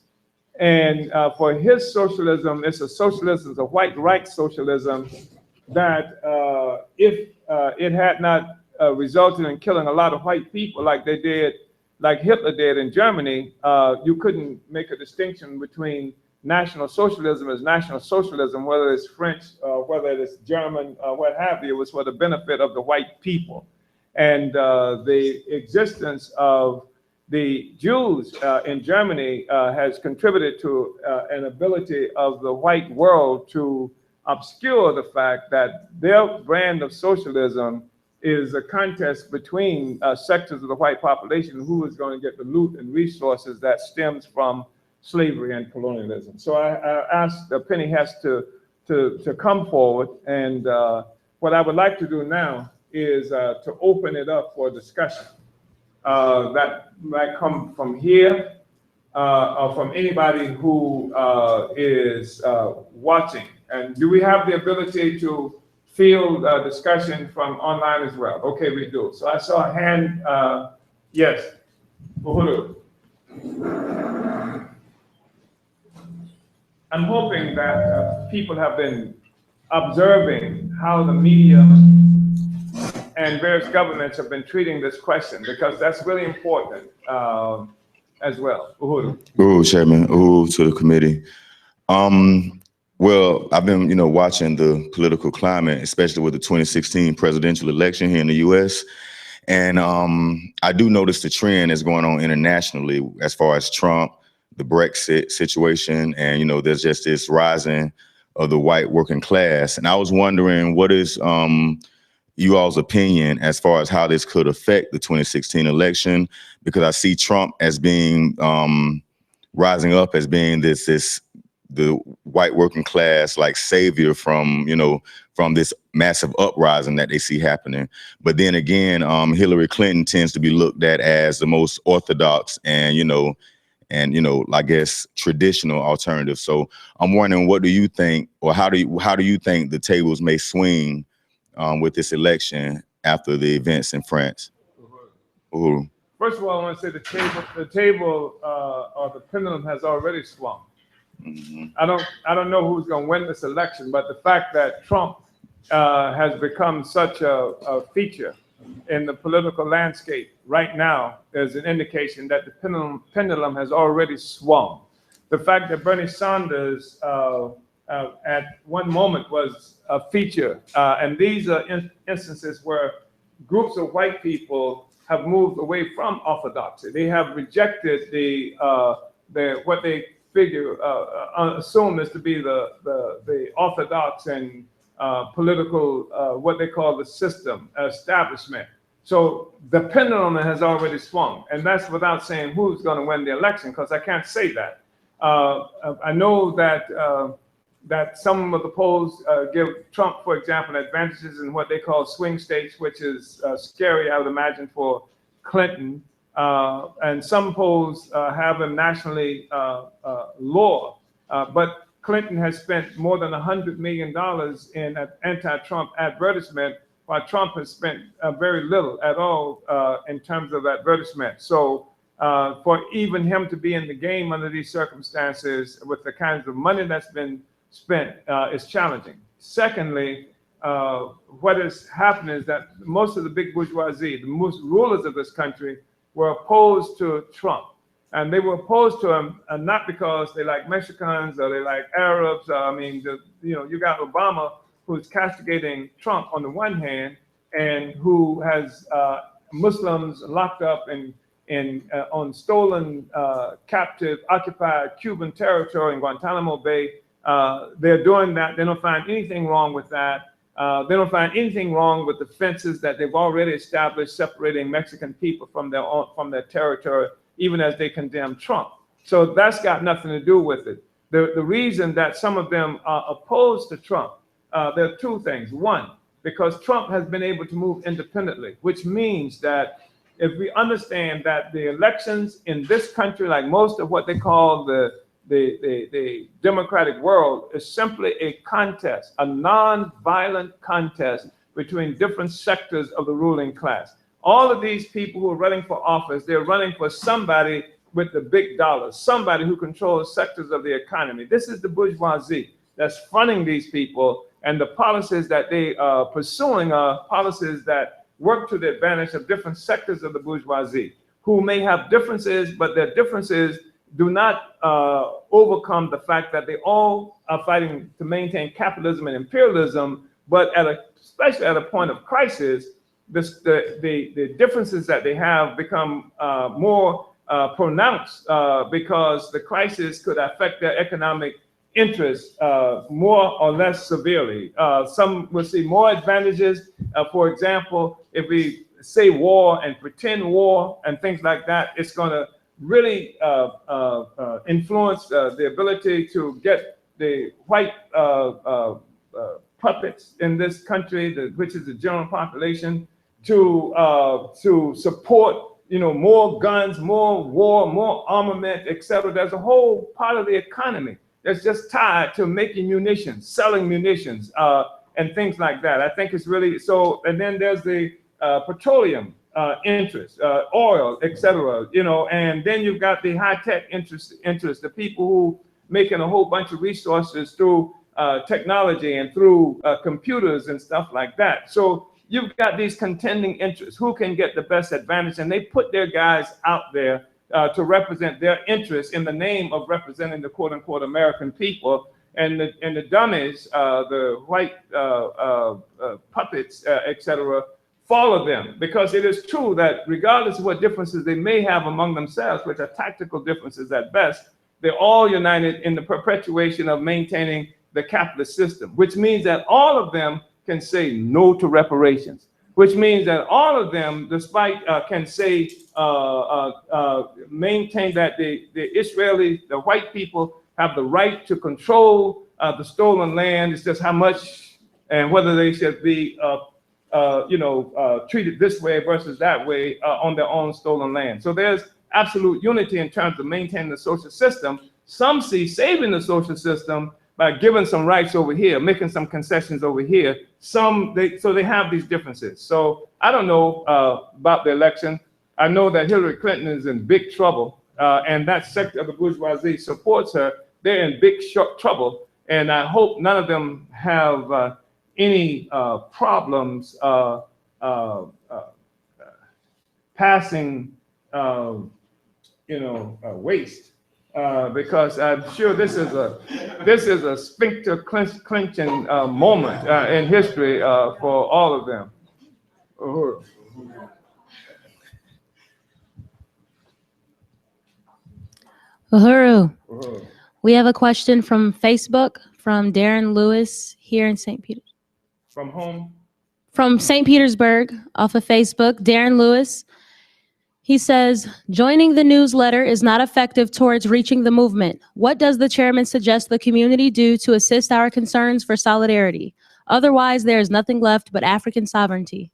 Speaker 2: And for his socialism, it's a socialism, it's a white right socialism that if it had not resulted in killing a lot of white people like they did, like Hitler did in Germany, you couldn't make a distinction between National Socialism as National Socialism, whether it's French, whether it's German, what have you. It was for the benefit of the white people. And the existence of the Jews in Germany has contributed to an ability of the white world to obscure the fact that their brand of socialism is a contest between sectors of the white population who is going to get the loot and resources that stems from slavery and colonialism. So I asked Penny Hess to come forward, and what I would like to do now is to open it up for discussion. That might come from here or from anybody who is watching. And do we have the ability to field discussion from online as well? Okay, we do. So I saw a hand, yes. Uhuru. I'm hoping that people have been observing how the media and various governments have been treating this question, because that's really important as well. Uhuru.
Speaker 4: Uhuru, Chairman. Uhuru to the committee. Well, I've been, watching the political climate, especially with the 2016 presidential election here in the U.S. And I do notice the trend that's going on internationally as far as Trump, the Brexit situation, and, there's just this rising of the white working class. And I was wondering, what is you all's opinion as far as how this could affect the 2016 election? Because I see Trump as being rising up as being the white working class like savior from this massive uprising that they see happening. But then again, Hillary Clinton tends to be looked at as the most orthodox and I guess traditional alternative. So I'm wondering, what do you think, or how do you think the tables may swing with this election after the events in France? Uhuru.
Speaker 2: First of all, I want to say the table or the pendulum has already swung. Mm-hmm. I don't know who's going to win this election, but the fact that Trump has become such a feature in the political landscape right now is an indication that the pendulum has already swung. The fact that Bernie Sanders at one moment was a feature, and these are instances where groups of white people have moved away from orthodoxy. They have rejected what they figure assume is to be the orthodox and political, what they call the system, establishment. So the pendulum has already swung, and that's without saying who's going to win the election, because I can't say that. I know that that some of the polls give Trump, for example, advantages in what they call swing states, which is scary, I would imagine, for Clinton. And some polls have him nationally lower. But Clinton has spent more than $100 million in anti-Trump advertisement, while Trump has spent very little at all in terms of advertisement. So for even him to be in the game under these circumstances with the kinds of money that's been spent is challenging. Secondly, what has happened is that most of the big bourgeoisie, the most rulers of this country, were opposed to Trump. And they were opposed to him not because they like Mexicans or they like Arabs. I mean, you got Obama, who's castigating Trump on the one hand, and who has Muslims locked up on stolen, captive, occupied Cuban territory in Guantanamo Bay. They're doing that. They don't find anything wrong with that. They don't find anything wrong with the fences that they've already established separating Mexican people from their territory, even as they condemn Trump. So that's got nothing to do with it. The reason that some of them are opposed to Trump, there are two things. One, because Trump has been able to move independently, which means that if we understand that the elections in this country, like most of what they call the democratic world, is simply a contest, a non-violent contest between different sectors of the ruling class. All of these people who are running for office, they're running for somebody with the big dollars, somebody who controls sectors of the economy. This is the bourgeoisie that's funding these people, and the policies that they are pursuing are policies that work to the advantage of different sectors of the bourgeoisie, who may have differences, but their differences do not overcome the fact that they all are fighting to maintain capitalism and imperialism, but especially at a point of crisis, the differences that they have become more pronounced because the crisis could affect their economic interests more or less severely. Some will see more advantages. For example, if we say war and pretend war and things like that, it's going to really influence the ability to get the white puppets in this country, which is the general population, to support, more guns, more war, more armament, etc. There's a whole part of the economy that's just tied to making munitions, selling munitions, and things like that. I think it's really so. And then there's the petroleum interest, oil, etc. And then you've got the high-tech interest, the people who making a whole bunch of resources through technology and through computers and stuff like that. So you've got these contending interests. Who can get the best advantage? And they put their guys out there to represent their interests in the name of representing the quote-unquote American people. And the dummies, the white puppets, etc., follow them, because it is true that regardless of what differences they may have among themselves, which are tactical differences at best, they're all united in the perpetuation of maintaining the capitalist system, which means that all of them can say no to reparations, which means that all of them, despite can say, maintain that the white people have the right to control the stolen land. It's just how much and whether they should be treated this way versus that way on their own stolen land. So there's absolute unity in terms of maintaining the social system. Some see saving the social system by giving some rights over here, making some concessions over here. So they have these differences. So I don't know about the election. I know that Hillary Clinton is in big trouble, and that sector of the bourgeoisie supports her. They're in big trouble, and I hope none of them have any problems passing, waste, because I'm sure this is a sphincter clenching moment in history for all of them.
Speaker 5: Uhuru. We have a question from Facebook from Darren Lewis here in St. Peter.
Speaker 2: From whom?
Speaker 5: From St. Petersburg, off of Facebook, Darren Lewis. He says, joining the newsletter is not effective towards reaching the movement. What does the chairman suggest the community do to assist our concerns for solidarity? Otherwise, there is nothing left but African sovereignty.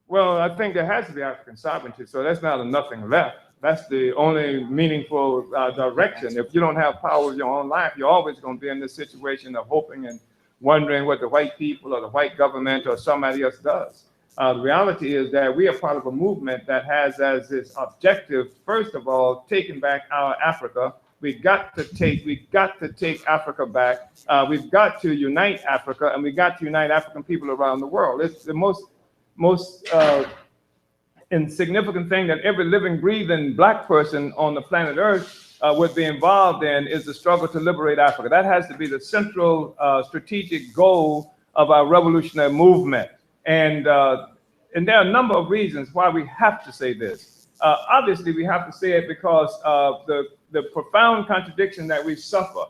Speaker 2: Well, I think there has to be African sovereignty, so that's not a nothing left. That's the only meaningful direction. If you don't have power of your own life, you're always going to be in this situation of hoping and wondering what the white people or the white government or somebody else does. The reality is that we are part of a movement that has as its objective, first of all, taking back our Africa. We've got to take Africa back. We've got to unite Africa, and we've got to unite African people around the world. It's the most insignificant thing that every living, breathing black person on the planet Earth would be involved in is the struggle to liberate Africa. That has to be the central strategic goal of our revolutionary movement. And there are a number of reasons why we have to say this. Obviously, we have to say it because of the profound contradiction that we suffer.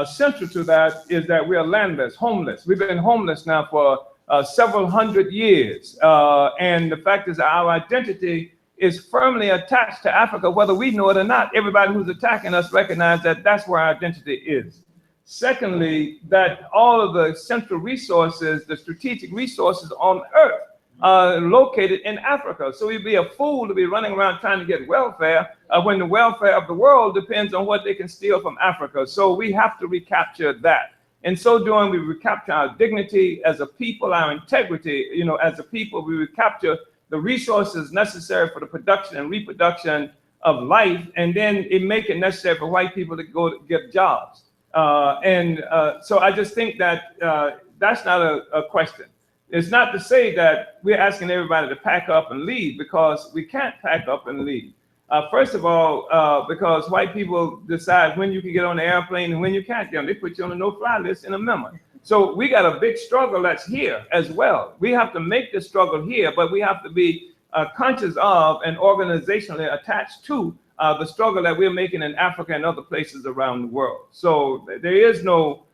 Speaker 2: Central to that is that we are landless, homeless. We've been homeless now for several hundred years. And the fact is that our identity is firmly attached to Africa, whether we know it or not. Everybody who's attacking us recognize that that's where our identity is. Secondly, that all of the central resources, the strategic resources on Earth are located in Africa. So we'd be a fool to be running around trying to get welfare when the welfare of the world depends on what they can steal from Africa. So we have to recapture that. In so doing, we recapture our dignity as a people, our integrity, as a people. We recapture the resources necessary for the production and reproduction of life, and then it make it necessary for white people to go to get jobs. So I just think that that's not a question. It's not to say that we're asking everybody to pack up and leave, because we can't pack up and leave. First of all, because white people decide when you can get on the airplane and when you can't get on. They put you on a no-fly list in a memo. So we got a big struggle that's here as well. We have to make the struggle here, but we have to be conscious of and organizationally attached to the struggle that we're making in Africa and other places around the world. So there is no,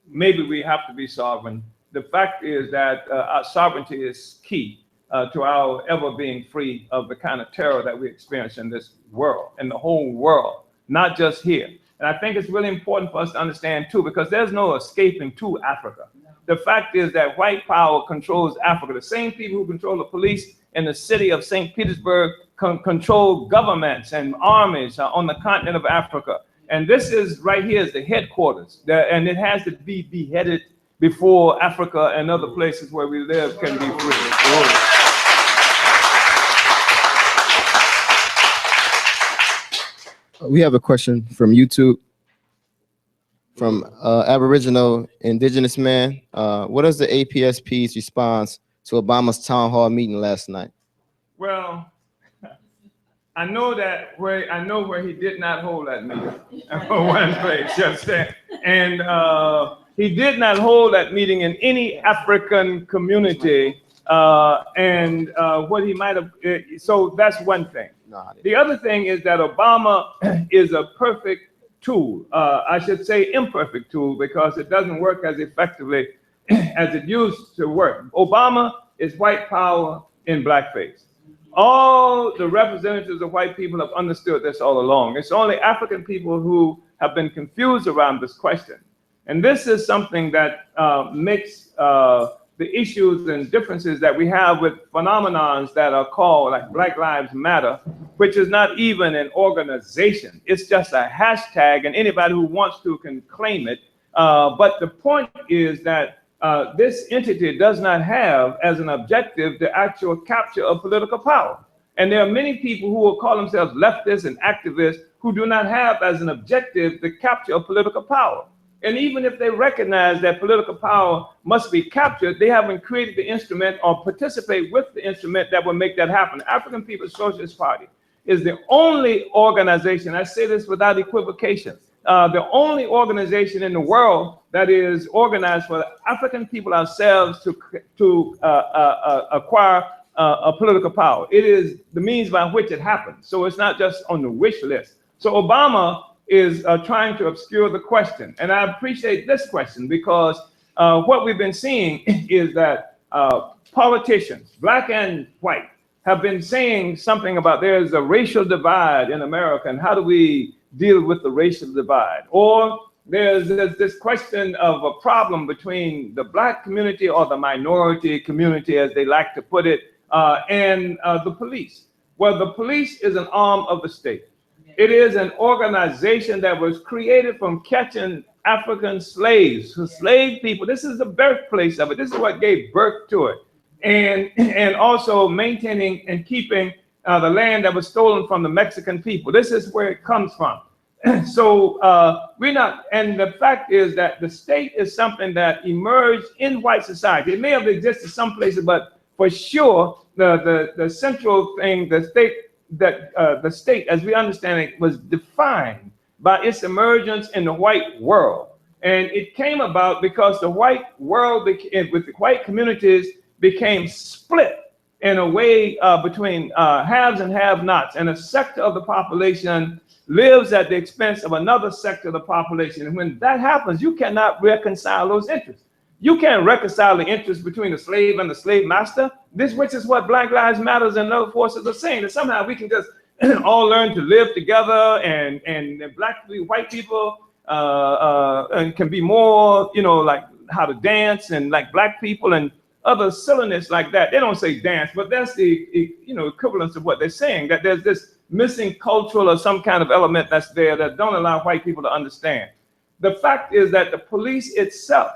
Speaker 2: maybe we have to be sovereign. The fact is that our sovereignty is key to our ever being free of the kind of terror that we experience in this world, in the whole world, not just here. And I think it's really important for us to understand too, because there's no escaping to Africa. The fact is that white power controls Africa. The same people who control the police in the city of St. Petersburg control governments and armies on the continent of Africa. And this is right here is the headquarters, and it has to be beheaded before Africa and other places where we live can be free.
Speaker 6: We have a question from YouTube, from Aboriginal Indigenous man. What is the APSP's response to Obama's town hall meeting last night?
Speaker 2: Well, I know where he did not hold that meeting for one place, just saying. And he did not hold that meeting in any African community. What he might have, so that's one thing. The other thing is that Obama is a perfect tool. I should say imperfect tool, because it doesn't work as effectively as it used to work. Obama is white power in blackface. All the representatives of white people have understood this all along. It's only African people who have been confused around this question. And this is something that makes the issues and differences that we have with phenomenons that are called like Black Lives Matter, which is not even an organization. It's just a hashtag, and anybody who wants to can claim it. But the point is that this entity does not have as an objective the actual capture of political power. And there are many people who will call themselves leftists and activists who do not have as an objective the capture of political power. And even if they recognize that political power must be captured, they haven't created the instrument or participate with the instrument that will make that happen. African People's Socialist Party is the only organization, I say this without equivocation, the only organization in the world that is organized for African people ourselves to acquire a political power. It is the means by which it happens. So it's not just on the wish list. So Obama is trying to obscure the question. And I appreciate this question, because what we've been seeing is that politicians, black and white, have been saying something about there's a racial divide in America, and how do we deal with the racial divide? Or there's this question of a problem between the black community, or the minority community, as they like to put it, and the police. Well, the police is an arm of the state. It is an organization that was created from catching African slaves, slave people. This is the birthplace of it. This is what gave birth to it. And also maintaining and keeping the land that was stolen from the Mexican people. This is where it comes from. So we're not, and the fact is that the state is something that emerged in white society. It may have existed some places, but for sure, the central thing, the state, as we understand it, was defined by its emergence in the white world. And it came about because the white world, with the white communities, became split in a way between haves and have-nots. And a sector of the population lives at the expense of another sector of the population. And when that happens, you cannot reconcile those interests. You can't reconcile the interest between the slave and the slave master, which is what Black Lives Matter and other forces are saying, that somehow we can just all learn to live together, and black people, white people and can be more, like how to dance, and like black people and other silliness like that. They don't say dance, but that's the equivalence of what they're saying, that there's this missing cultural or some kind of element that's there that don't allow white people to understand. The fact is that the police itself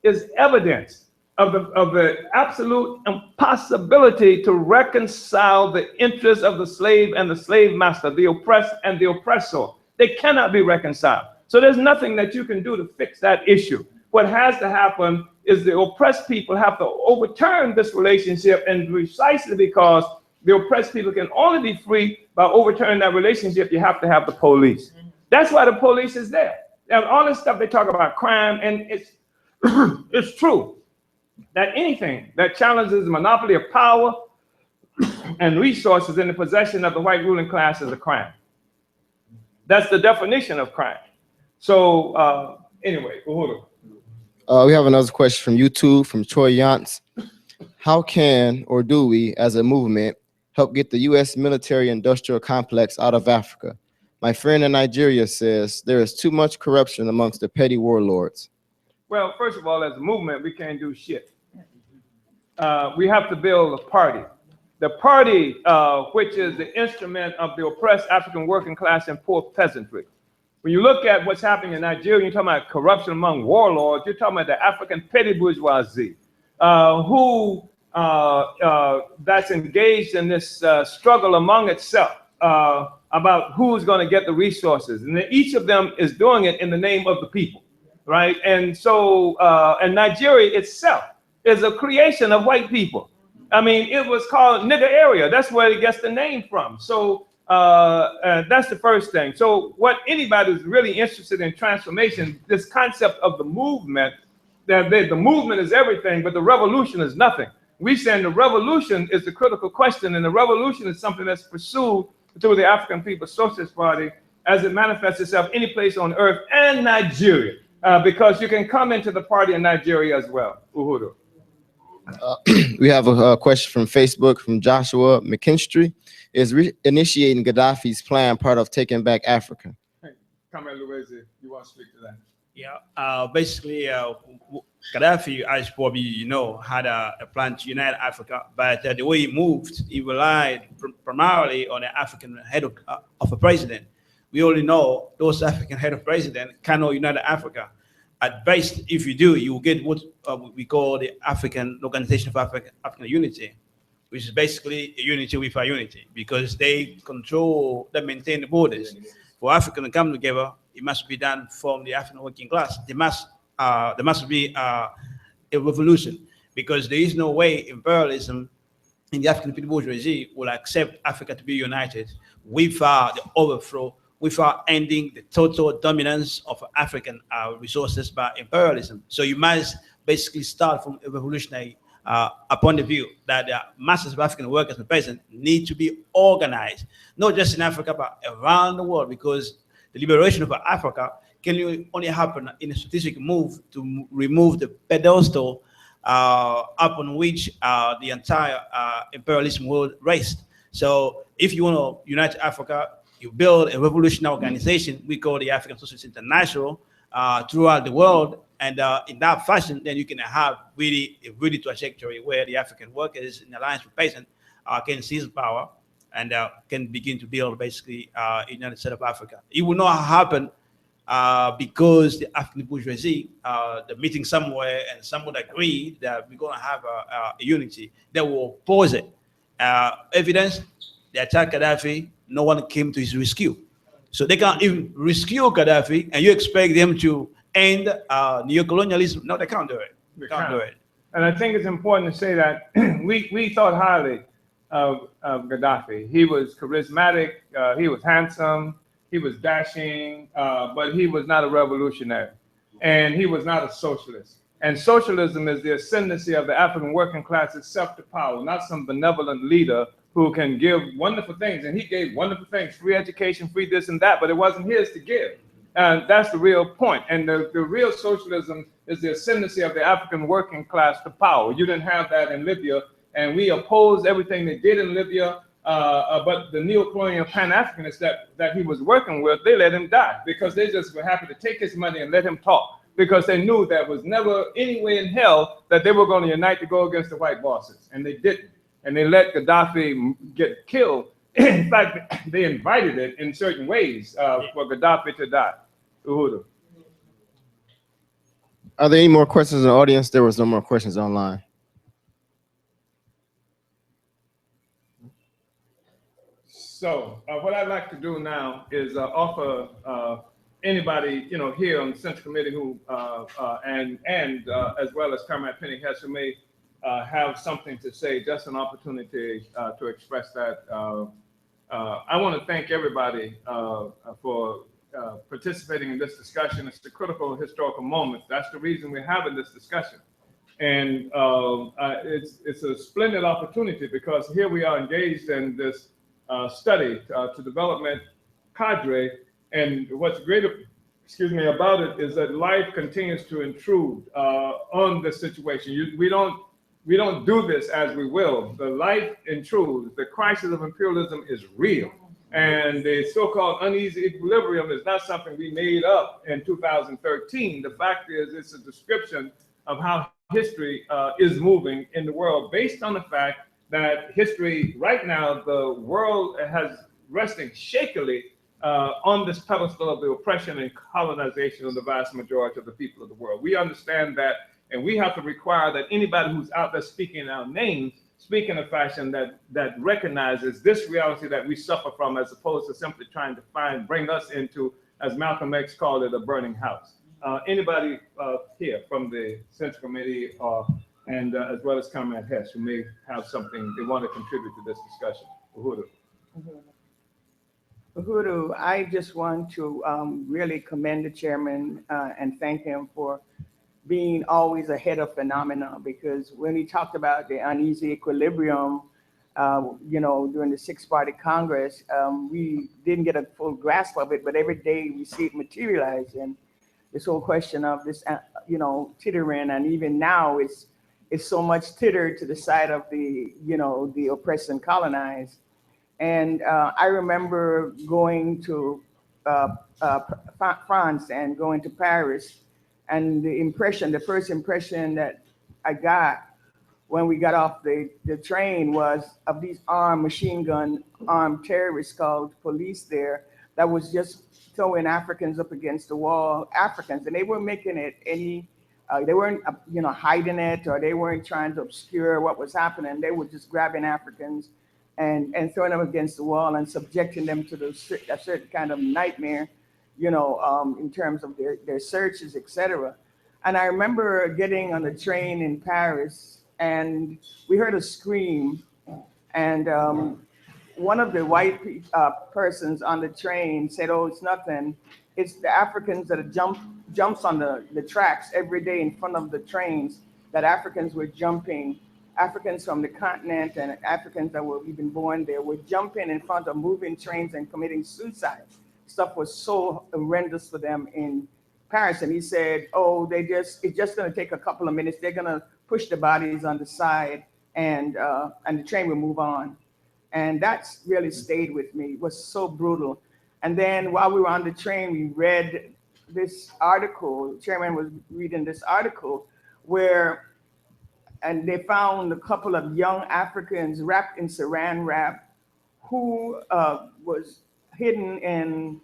Speaker 2: is evidence of the absolute impossibility to reconcile the interests of the slave and the slave master, the oppressed and the oppressor. They cannot be reconciled. So there's nothing that you can do to fix that issue. What has to happen is the oppressed people have to overturn this relationship, and precisely because the oppressed people can only be free by overturning that relationship, you have to have the police. That's why the police is there. And all this stuff they talk about crime, and it's true that anything that challenges the monopoly of power and resources in the possession of the white ruling class is a crime. That's the definition of crime. So anyway, Uhuru.
Speaker 6: We have another question from YouTube, from Troy Yance. How can, or do we, as a movement, help get the U.S. military-industrial complex out of Africa? My friend in Nigeria says there is too much corruption amongst the petty warlords.
Speaker 2: Well, first of all, as a movement, we can't do shit. We have to build a party. The party, which is the instrument of the oppressed African working class and poor peasantry. When you look at what's happening in Nigeria, you're talking about corruption among warlords, you're talking about the African petty bourgeoisie, who that's engaged in this struggle among itself about who's going to get the resources. And each of them is doing it in the name of the people, right? And so, and Nigeria itself is a creation of white people. I mean, it was called nigger area. That's where it gets the name from. So that's the first thing. So what anybody who's really interested in transformation, this concept of the movement, that the movement is everything, but the revolution is nothing. We saying the revolution is the critical question, and the revolution is something that's pursued through the African People's Socialist Party as it manifests itself any place on earth, and Nigeria, because you can come into the party in Nigeria as well. Uhuru.
Speaker 6: We have a question from Facebook from Joshua McKinstry. Is initiating Gaddafi's plan part of taking back Africa?
Speaker 2: Hey, Comrade Luweze, you want to speak to that?
Speaker 3: Yeah, basically, Gaddafi, as probably you know, had a plan to unite Africa, but the way he moved, he relied primarily on the African head of a president. We only know those African head of president cannot unite Africa. At best, if you do, you will get what we call the African Organization for African Unity, which is basically a unity with a unity, because they control, they maintain the borders. For Africa to come together, it must be done from the African working class. There must be a revolution, because there is no way imperialism in the African people bourgeoisie will accept Africa to be united without the overthrow, without ending the total dominance of African resources by imperialism. So you must basically start from a revolutionary point of view that the masses of African workers and peasants need to be organized, not just in Africa, but around the world, because the liberation of Africa can only happen in a strategic move to remove the pedestal upon which the entire imperialism will rest. So if you want to unite Africa, you build a revolutionary organization we call the African Socialist International throughout the world. And in that fashion, then you can have a really trajectory where the African workers in alliance with peasants can seize power and can begin to build basically a United States of Africa. It will not happen because the African bourgeoisie, the meeting somewhere and someone agree that we're going to have a unity. They will oppose it. Evidence, they attacked Gaddafi, no one came to his rescue. So they can't even rescue Gaddafi, and you expect them to end neocolonialism. No, they can't do it. They can't do it.
Speaker 2: And I think it's important to say that we thought highly of Gaddafi. He was charismatic, he was handsome, he was dashing, but he was not a revolutionary, and he was not a socialist. And socialism is the ascendancy of the African working class itself to power, not some benevolent leader who can give wonderful things. And he gave wonderful things, free education, free this and that, but it wasn't his to give. And that's the real point. And the real socialism is the ascendancy of the African working class to power. You didn't have that in Libya, and we opposed everything they did in Libya, but the neocolonial Pan-Africanists that he was working with, they let him die because they just were happy to take his money and let him talk, because they knew there was never any way in hell that they were going to unite to go against the white bosses, and they didn't. And they let Gaddafi get killed. In fact, they invited it in certain ways for Gaddafi to die. Uhuru.
Speaker 6: Are there any more questions in the audience? There was no more questions online.
Speaker 2: So what I'd like to do now is offer anybody here on the Central Committee who and as well as Comrade Penny Hess, who may have something to say, just an opportunity to express that. I want to thank everybody for participating in this discussion. It's a critical historical moment. That's the reason we're having this discussion. And it's a splendid opportunity because here we are engaged in this study to development cadre. And what's great, about it is that life continues to intrude on the situation. We don't do this as we will. The life intrudes. The crisis of imperialism is real. And the so-called uneasy equilibrium is not something we made up in 2013. The fact is, it's a description of how history is moving in the world based on the fact that history right now, the world has resting shakily on this pedestal of the oppression and colonization of the vast majority of the people of the world. We understand that, and we have to require that anybody who's out there speaking our names speak in a fashion that recognizes this reality that we suffer from, as opposed to simply trying to bring us into, as Malcolm X called it, a burning house. Anybody here from the Central Committee and as well as Comrade Hess, who may have something they want to contribute to this discussion? Uhuru.
Speaker 7: Uhuru, I just want to really commend the chairman and thank him for being always ahead of phenomena, because when he talked about the uneasy equilibrium, during the six-party Congress, we didn't get a full grasp of it, but every day we see it materialize. And this whole question of this, tittering, and even now it's so much titter to the side of the, the oppressed and colonized. And I remember going to France and going to Paris, and the first impression that I got when we got off the train was of these machine gun armed terrorists called police there that was just throwing Africans up against the wall, Africans, and they weren't making it any, they weren't, hiding it, or they weren't trying to obscure what was happening. They were just grabbing Africans and throwing them against the wall and subjecting them to a certain kind of nightmare, in terms of their searches, etc. And I remember getting on the train in Paris, and we heard a scream, and one of the white persons on the train said, "Oh, it's nothing. It's the Africans that jumps on the tracks every day in front of the trains, that Africans were jumping. Africans from the continent and Africans that were even born there were jumping in front of moving trains and committing suicide." stuff was so horrendous for them in Paris. And he said, oh, it's just gonna take a couple of minutes. They're gonna push the bodies on the side and the train will move on. And that's really stayed with me. It was so brutal. And then while we were on the train, we read this article, the chairman was reading this article and they found a couple of young Africans wrapped in saran wrap who was hidden in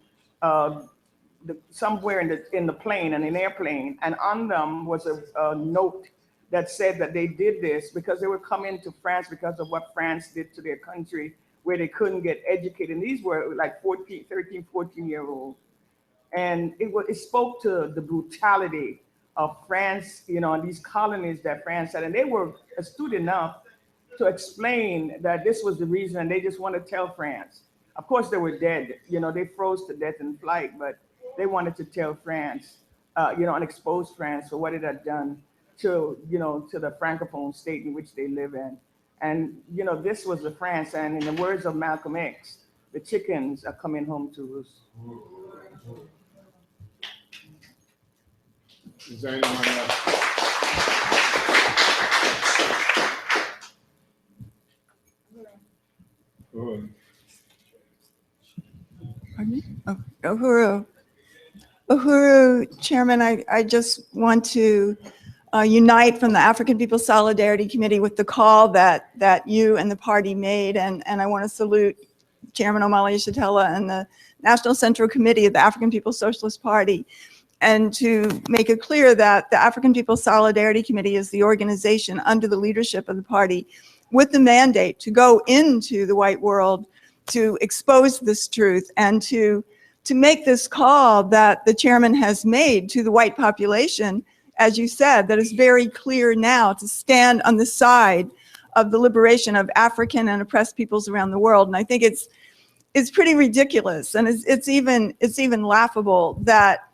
Speaker 7: somewhere in the plane, in an airplane, and on them was a note that said that they did this because they were coming to France because of what France did to their country, where they couldn't get educated. And these were like 13, 14-year-olds. And it spoke to the brutality of France, and these colonies that France had. And they were astute enough to explain that this was the reason, and they just want to tell France. Of course, they were dead. They froze to death in flight, but they wanted to tell France, and expose France for what it had done to the Francophone state in which they live in. And, this was the France, and in the words of Malcolm X, the chickens are coming home to roost.
Speaker 2: Is there anyone else?
Speaker 8: Pardon me? Oh, Uhuru, Chairman, I just want to unite from the African People's Solidarity Committee with the call that you and the party made, and I want to salute Chairman Omali Yeshitela and the National Central Committee of the African People's Socialist Party, and to make it clear that the African People's Solidarity Committee is the organization under the leadership of the party with the mandate to go into the white world to expose this truth and to make this call that the chairman has made to the white population, as you said, that is very clear now, to stand on the side of the liberation of African and oppressed peoples around the world. And I think it's pretty ridiculous, and it's even laughable that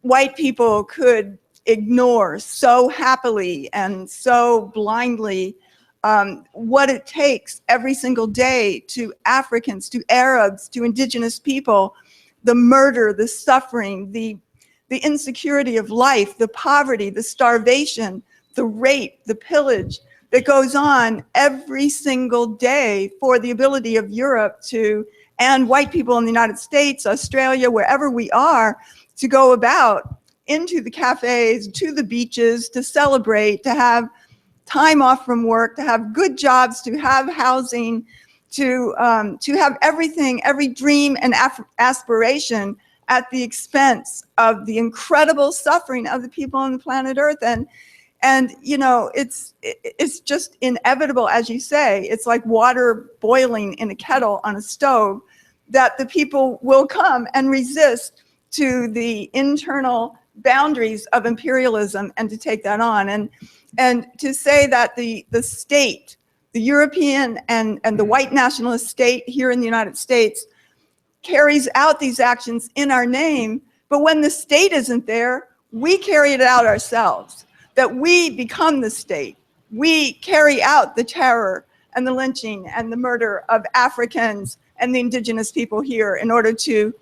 Speaker 8: white people could ignore so happily and so blindly what it takes every single day to Africans, to Arabs, to indigenous people, the murder, the suffering, the insecurity of life, the poverty, the starvation, the rape, the pillage that goes on every single day for the ability of Europe and white people in the United States, Australia, wherever we are, to go about into the cafes, to the beaches, to celebrate, to have time off from work, to have good jobs, to have housing, to have everything, every dream and aspiration at the expense of the incredible suffering of the people on the planet Earth. And it's just inevitable, as you say. It's like water boiling in a kettle on a stove, that the people will come and resist to the internal boundaries of imperialism and to take that on. And to say that the state, the European and the white nationalist state here in the United States, carries out these actions in our name, but when the state isn't there, we carry it out ourselves, that we become the state. We carry out the terror and the lynching and the murder of Africans and the indigenous people here in order to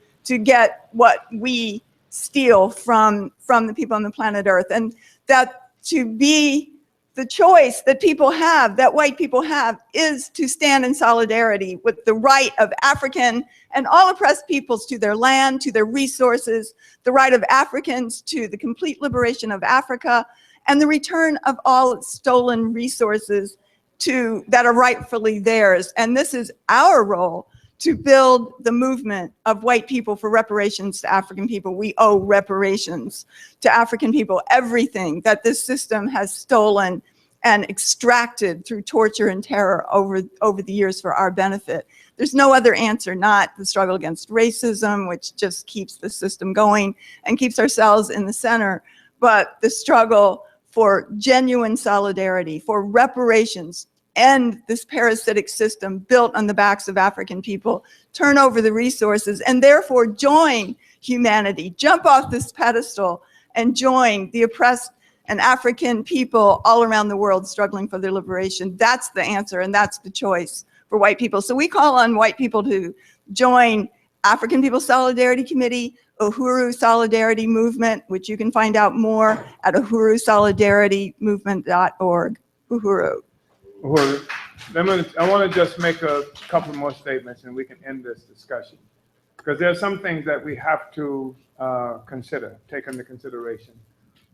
Speaker 8: get what we steal from the people on the planet Earth. And that to be the choice that people have, that white people have, is to stand in solidarity with the right of African and all oppressed peoples to their land, to their resources, the right of Africans to the complete liberation of Africa, and the return of all its stolen resources that are rightfully theirs. And this is our role, to build the movement of white people for reparations to African people. We owe reparations to African people, everything that this system has stolen and extracted through torture and terror over the years for our benefit. There's no other answer, not the struggle against racism, which just keeps the system going and keeps ourselves in the center, but the struggle for genuine solidarity, for reparations, end this parasitic system built on the backs of African people, turn over the resources, and therefore join humanity, jump off this pedestal and join the oppressed and African people all around the world struggling for their liberation. That's the answer, and that's the choice for white people. So we call on white people to join African People Solidarity Committee, Uhuru Solidarity Movement, which you can find out more at uhurusolidaritymmovement.org. Uhuru.
Speaker 2: Well, I want to just make a couple more statements and we can end this discussion. Because there are some things that we have to take into consideration.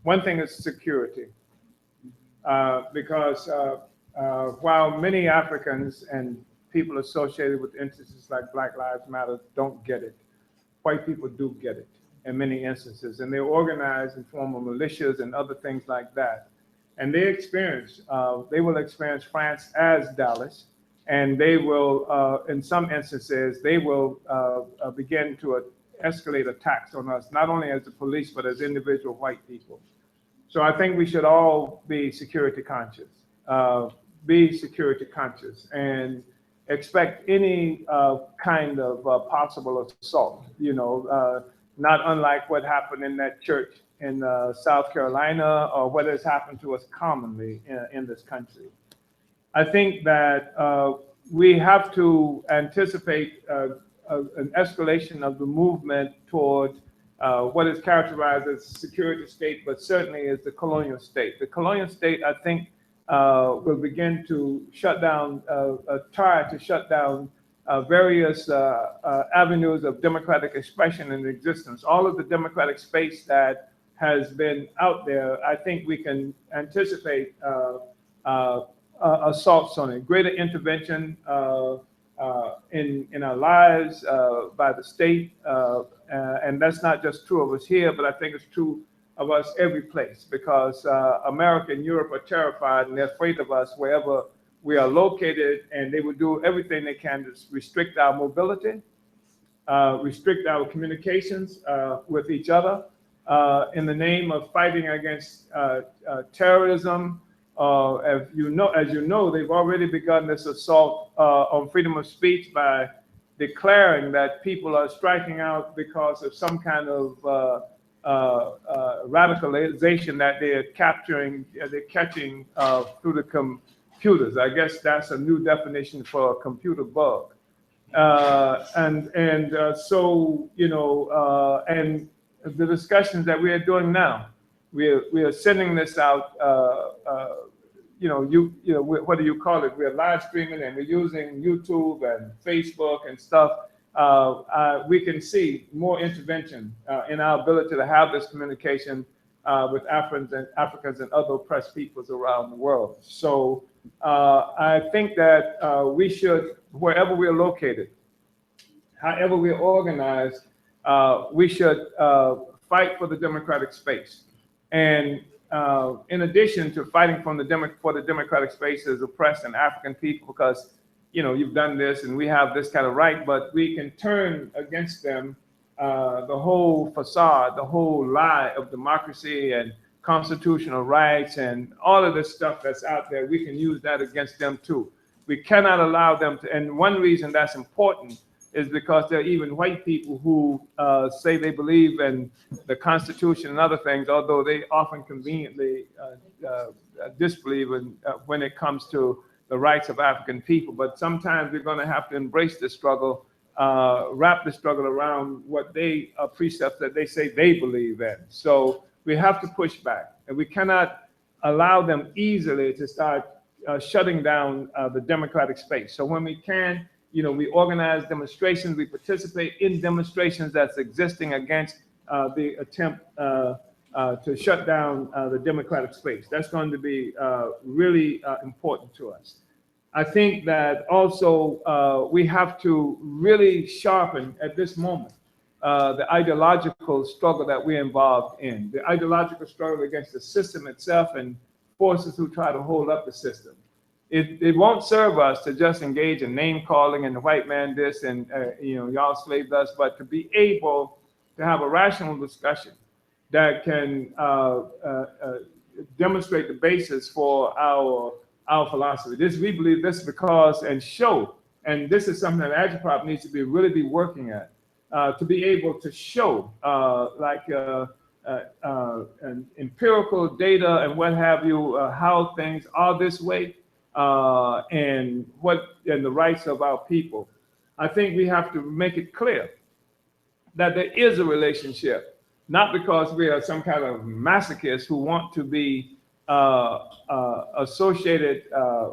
Speaker 2: One thing is security. Because while many Africans and people associated with instances like Black Lives Matter don't get it, white people do get it in many instances. And they're organized in form of militias and other things like that. And they will experience France as Dallas. And they will, in some instances, they will begin to escalate attacks on us, not only as the police, but as individual white people. So I think we should all be security conscious, and expect any kind of possible assault, not unlike what happened in that church in South Carolina, or what has happened to us commonly in this country. I think that we have to anticipate an escalation of the movement toward what is characterized as a security state, but certainly as the colonial state. The colonial state, I think, will begin to try to shut down various avenues of democratic expression and existence. All of the democratic space that has been out there, I think we can anticipate assaults on it, greater intervention in our lives by the state. And that's not just true of us here, but I think it's true of us every place, because America and Europe are terrified and they're afraid of us wherever we are located, and they will do everything they can to restrict our mobility, restrict our communications with each other in the name of fighting against terrorism. As you know, they've already begun this assault on freedom of speech by declaring that people are striking out because of some kind of radicalization that they're catching through the computers. I guess that's a new definition for a computer bug. And the discussions that we are doing now, we are sending this out. What do you call it? We're live streaming and we're using YouTube and Facebook and stuff. We can see more intervention in our ability to have this communication with Africans and other oppressed peoples around the world. So I think that we should, wherever we're located, however we're organized, we should fight for the democratic space. And in addition to fighting for the democratic space as oppressed and African people, because you've done this and we have this kind of right, but we can turn against them the whole facade, the whole lie of democracy and constitutional rights and all of this stuff that's out there. We can use that against them too. We cannot allow them to, and one reason that's important is because there are even white people who say they believe in the Constitution and other things, although they often conveniently disbelieve when it comes to the rights of African people. But sometimes we're going to have to embrace the struggle, wrap the struggle around what precepts that they say they believe in. So we have to push back, and we cannot allow them easily to start shutting down the democratic space. So when we can, we organize demonstrations, we participate in demonstrations that's existing against the attempt to shut down the democratic space. That's going to be really important to us. I think that also we have to really sharpen at this moment the ideological struggle that we're involved in, the ideological struggle against the system itself and forces who try to hold up the system. It won't serve us to just engage in name calling and the white man this and y'all slaved us, but to be able to have a rational discussion that can demonstrate the basis for our philosophy. We believe this because, and show, and this is something that Agitprop needs to really be working at, to be able to show and empirical data and what have you, how things are this way. And the rights of our people. I think we have to make it clear that there is a relationship, not because we are some kind of masochists who want to be associated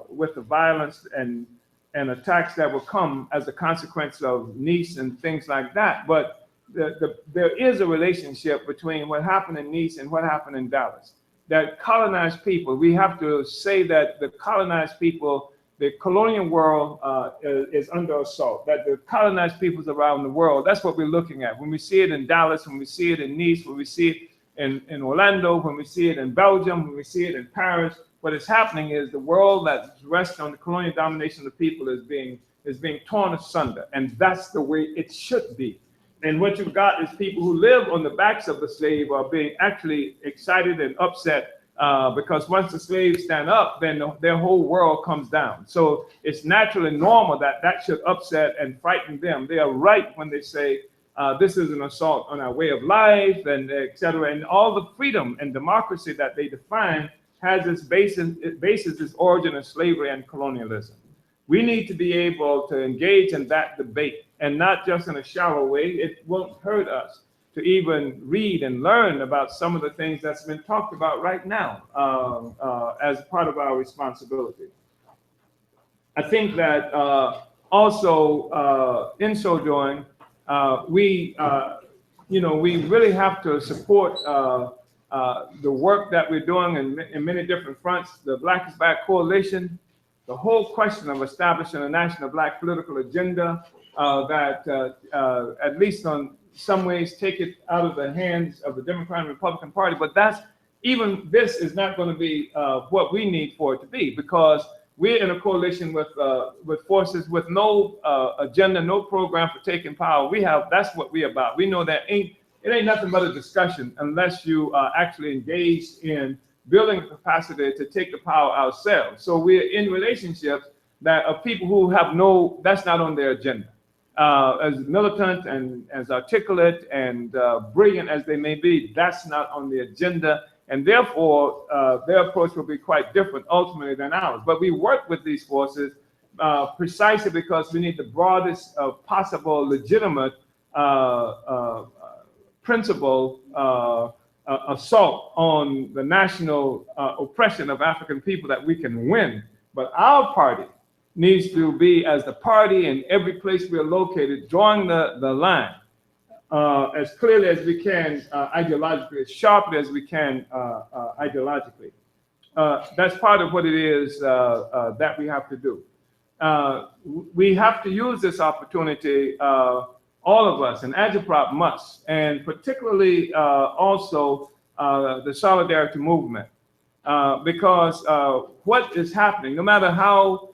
Speaker 2: with the violence and attacks that will come as a consequence of Nice and things like that. But there is a relationship between what happened in Nice and what happened in Dallas. That colonized people, we have to say that the colonized people, the colonial world is under assault, that the colonized peoples around the world, that's what we're looking at. When we see it in Dallas, when we see it in Nice, when we see it in Orlando, when we see it in Belgium, when we see it in Paris, what is happening is the world that rests on the colonial domination of the people is being torn asunder. And that's the way it should be. And what you've got is people who live on the backs of the slave are being actually excited and upset because once the slaves stand up, then their whole world comes down. So it's natural and normal that that should upset and frighten them. They are right when they say this is an assault on our way of life and et cetera. And all the freedom and democracy that they define has its basis, its origin in slavery and colonialism. We need to be able to engage in that debate, and not just in a shallow way. It won't hurt us to even read and learn about some of the things that's been talked about right now as part of our responsibility. I think that also in so doing, we really have to support the work that we're doing in many different fronts. The Black is Back Coalition, the whole question of establishing a national Black political agenda that at least on some ways take it out of the hands of the Democratic and Republican Party. But even this is not going to be what we need for it to be, because we're in a coalition with forces with no agenda, no program for taking power. That's what we're about. We know that it ain't nothing but a discussion unless you are actually engaged in building capacity to take the power ourselves. So we're in relationships that are people who have that's not on their agenda. As militant and as articulate and brilliant as they may be, that's not on the agenda. And therefore, their approach will be quite different ultimately than ours. But we work with these forces precisely because we need the broadest possible legitimate principle assault on the national oppression of African people that we can win. But our party needs to be, as the party in every place we're located, drawing the line as clearly as we can ideologically, as sharply as we can ideologically. That's part of what it is that we have to do. We have to use this opportunity, all of us, and Agitprop must, and particularly also the Solidarity Movement, because what is happening, no matter how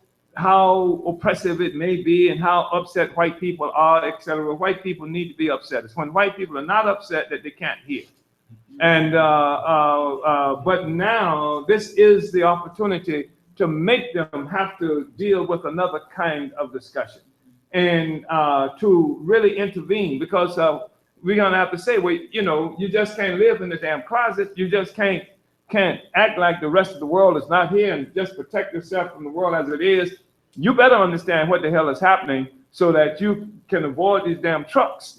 Speaker 2: oppressive it may be and how upset white people are, et cetera, white people need to be upset. It's when white people are not upset that they can't hear. And but now this is the opportunity to make them have to deal with another kind of discussion and to really intervene, because we're gonna have to say, well, you just can't live in the damn closet. You just can't act like the rest of the world is not here and just protect yourself from the world as it is. You better understand what the hell is happening so that you can avoid these damn trucks,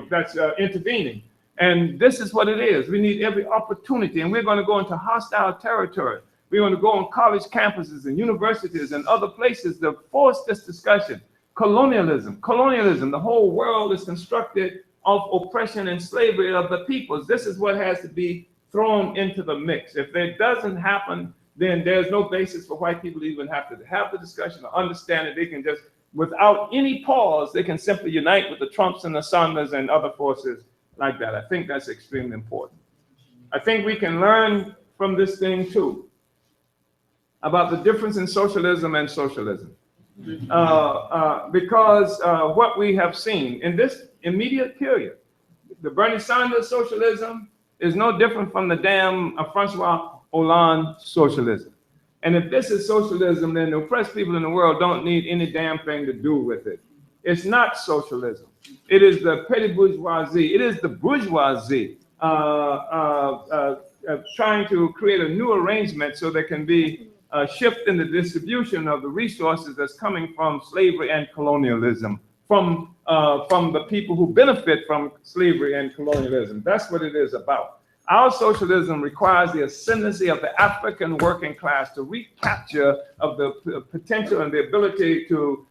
Speaker 2: that's intervening. And this is what it is. We need every opportunity, and we're going to go into hostile territory. We're going to go on college campuses and universities and other places to force this discussion. Colonialism, the whole world is constructed of oppression and slavery of the peoples. This is what has to be thrown into the mix. If it doesn't happen, then there's no basis for white people to even have to have the discussion or understand it. They can just, without any pause, they can simply unite with the Trumps and the Sanders and other forces like that. I think that's extremely important. I think we can learn from this thing too about the difference in socialism and socialism. Because what we have seen in this immediate period, the Bernie Sanders socialism is no different from the damn Francois Hollande socialism. And if this is socialism, then the oppressed people in the world don't need any damn thing to do with it. It's not socialism. It is the petty bourgeoisie. It is the bourgeoisie trying to create a new arrangement so there can be a shift in the distribution of the resources that's coming from slavery and colonialism from the people who benefit from slavery and colonialism. That's what it is about. Our socialism requires the ascendancy of the African working class to recapture of the potential and the ability to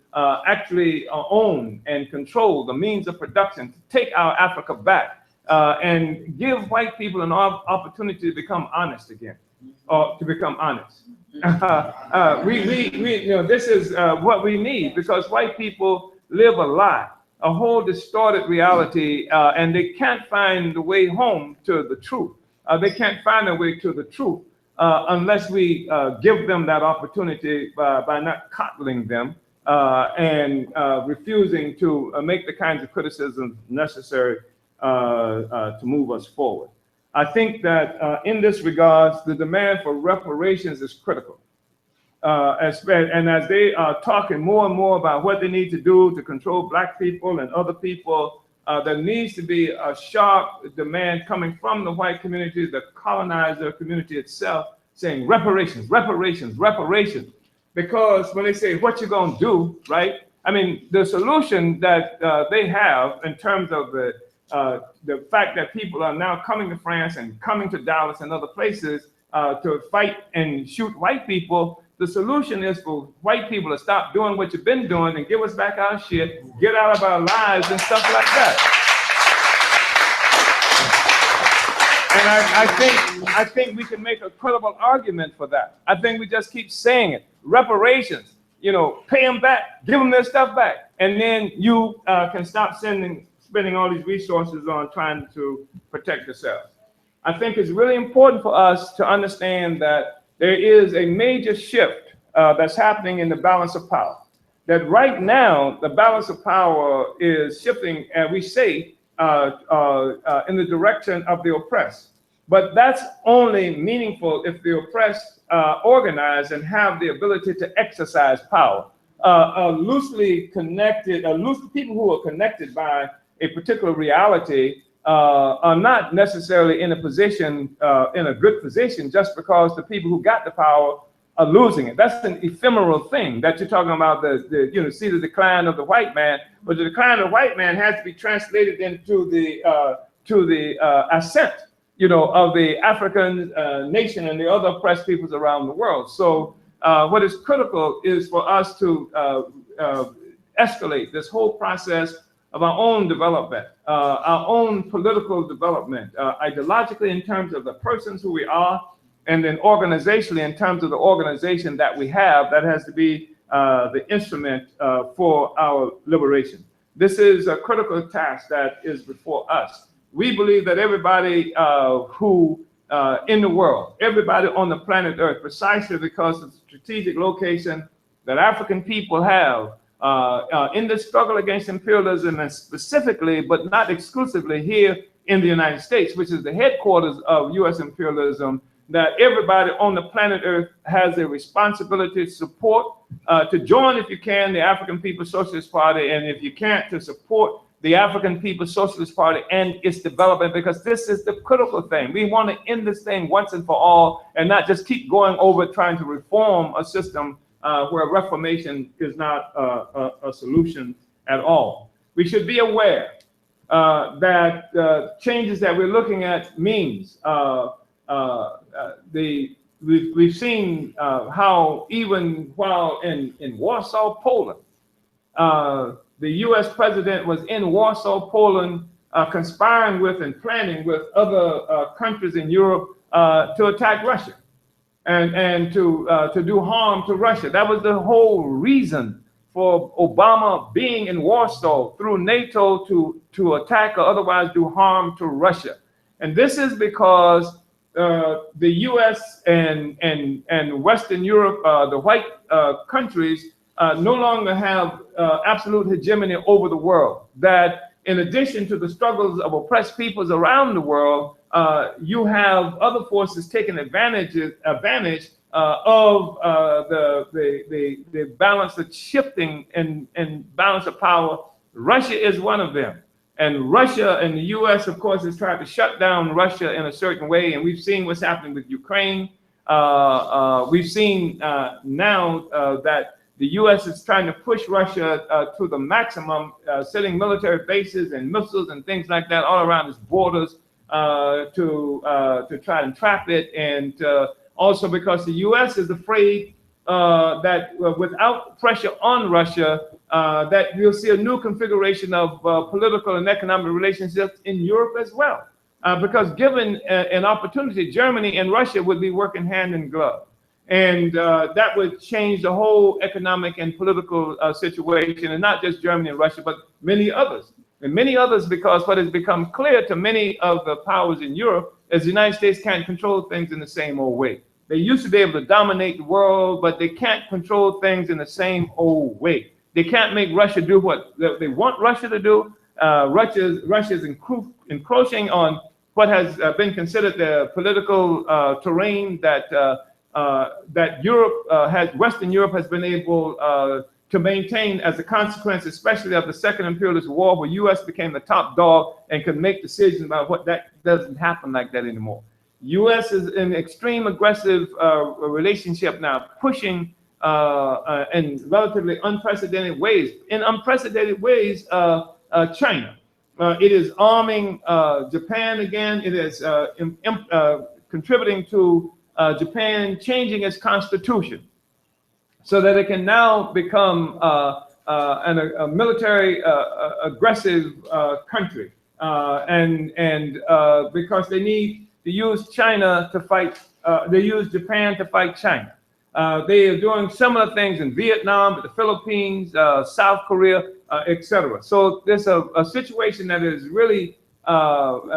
Speaker 2: actually own and control the means of production, to take our Africa back and give white people an opportunity to become honest again, or to become honest. This is what we need, because white people live a lie, a whole distorted reality, and they can't find the way home to the truth. They can't find their way to the truth unless we give them that opportunity by not coddling them and refusing to make the kinds of criticisms necessary to move us forward. I think that in this regards, the demand for reparations is critical. And as they are talking more and more about what they need to do to control Black people and other people, there needs to be a sharp demand coming from the white community, the colonizer community itself, saying reparations, reparations, reparations. Because when they say, what you gonna do, right? I mean, the solution that they have in terms of the fact that people are now coming to France and coming to Dallas and other places to fight and shoot white people, the solution is for white people to stop doing what you've been doing and give us back our shit, get out of our lives and stuff like that. And I think we can make a credible argument for that. I think we just keep saying it. Reparations, pay them back, give them their stuff back. And then you can stop spending all these resources on trying to protect yourselves. I think it's really important for us to understand that there is a major shift that's happening in the balance of power. That right now, the balance of power is shifting, and we say, in the direction of the oppressed. But that's only meaningful if the oppressed organize and have the ability to exercise power. Loosely connected, people who are connected by a particular reality are not necessarily in a position, in a good position, just because the people who got the power are losing it. That's an ephemeral thing that you're talking about, see the decline of the white man, but the decline of the white man has to be translated into the ascent, of the African nation and the other oppressed peoples around the world. So what is critical is for us to escalate this whole process of our own development, our own political development, ideologically in terms of the persons who we are, and then organizationally in terms of the organization that we have that has to be the instrument for our liberation. This is a critical task that is before us. We believe that everybody who in the world, everybody on the planet Earth, precisely because of the strategic location that African people have in the struggle against imperialism, and specifically, but not exclusively, here in the United States, which is the headquarters of US imperialism, that everybody on the planet Earth has a responsibility to support, to join, if you can, the African People's Socialist Party, and if you can't, to support the African People's Socialist Party and its development, because this is the critical thing. We want to end this thing once and for all, and not just keep going over trying to reform a system where reformation is not a solution at all. We should be aware that changes that we're looking at means we've seen how even while in Warsaw, Poland, the US president was in Warsaw, Poland, conspiring with and planning with other countries in Europe to attack Russia and to do harm to Russia. That was the whole reason for Obama being in Warsaw through NATO to attack or otherwise do harm to Russia. And this is because the US and Western Europe, the white countries, no longer have absolute hegemony over the world. That in addition to the struggles of oppressed peoples around the world, you have other forces taking advantage of the balance, the shifting and balance of power. Russia is one of them. And Russia and the US, of course, has tried to shut down Russia in a certain way. And we've seen what's happening with Ukraine. We've seen now that The U.S. is trying to push Russia to the maximum, setting military bases and missiles and things like that all around its borders to try and trap it. And also because the U.S. is afraid that without pressure on Russia, that we'll see a new configuration of political and economic relationships in Europe as well. Because given an opportunity, Germany and Russia would be working hand in glove. And that would change the whole economic and political situation, and not just Germany and Russia, but many others. And many others, because what has become clear to many of the powers in Europe is the United States can't control things in the same old way. They used to be able to dominate the world, but they can't control things in the same old way. They can't make Russia do what they want Russia to do. Russia is encroaching on what has been considered the political terrain that Western Europe has been able to maintain as a consequence, especially of the Second Imperialist War, where U.S. became the top dog and could make decisions about what that doesn't happen like that anymore. U.S. is in extreme aggressive relationship now, pushing in relatively unprecedented ways. In unprecedented ways, China. It is arming Japan again. It is contributing to Japan changing its constitution so that it can now become a military aggressive country, and because they need to use China to fight, they use Japan to fight China. They are doing similar things in Vietnam, the Philippines, South Korea, etc. So there's a situation that is really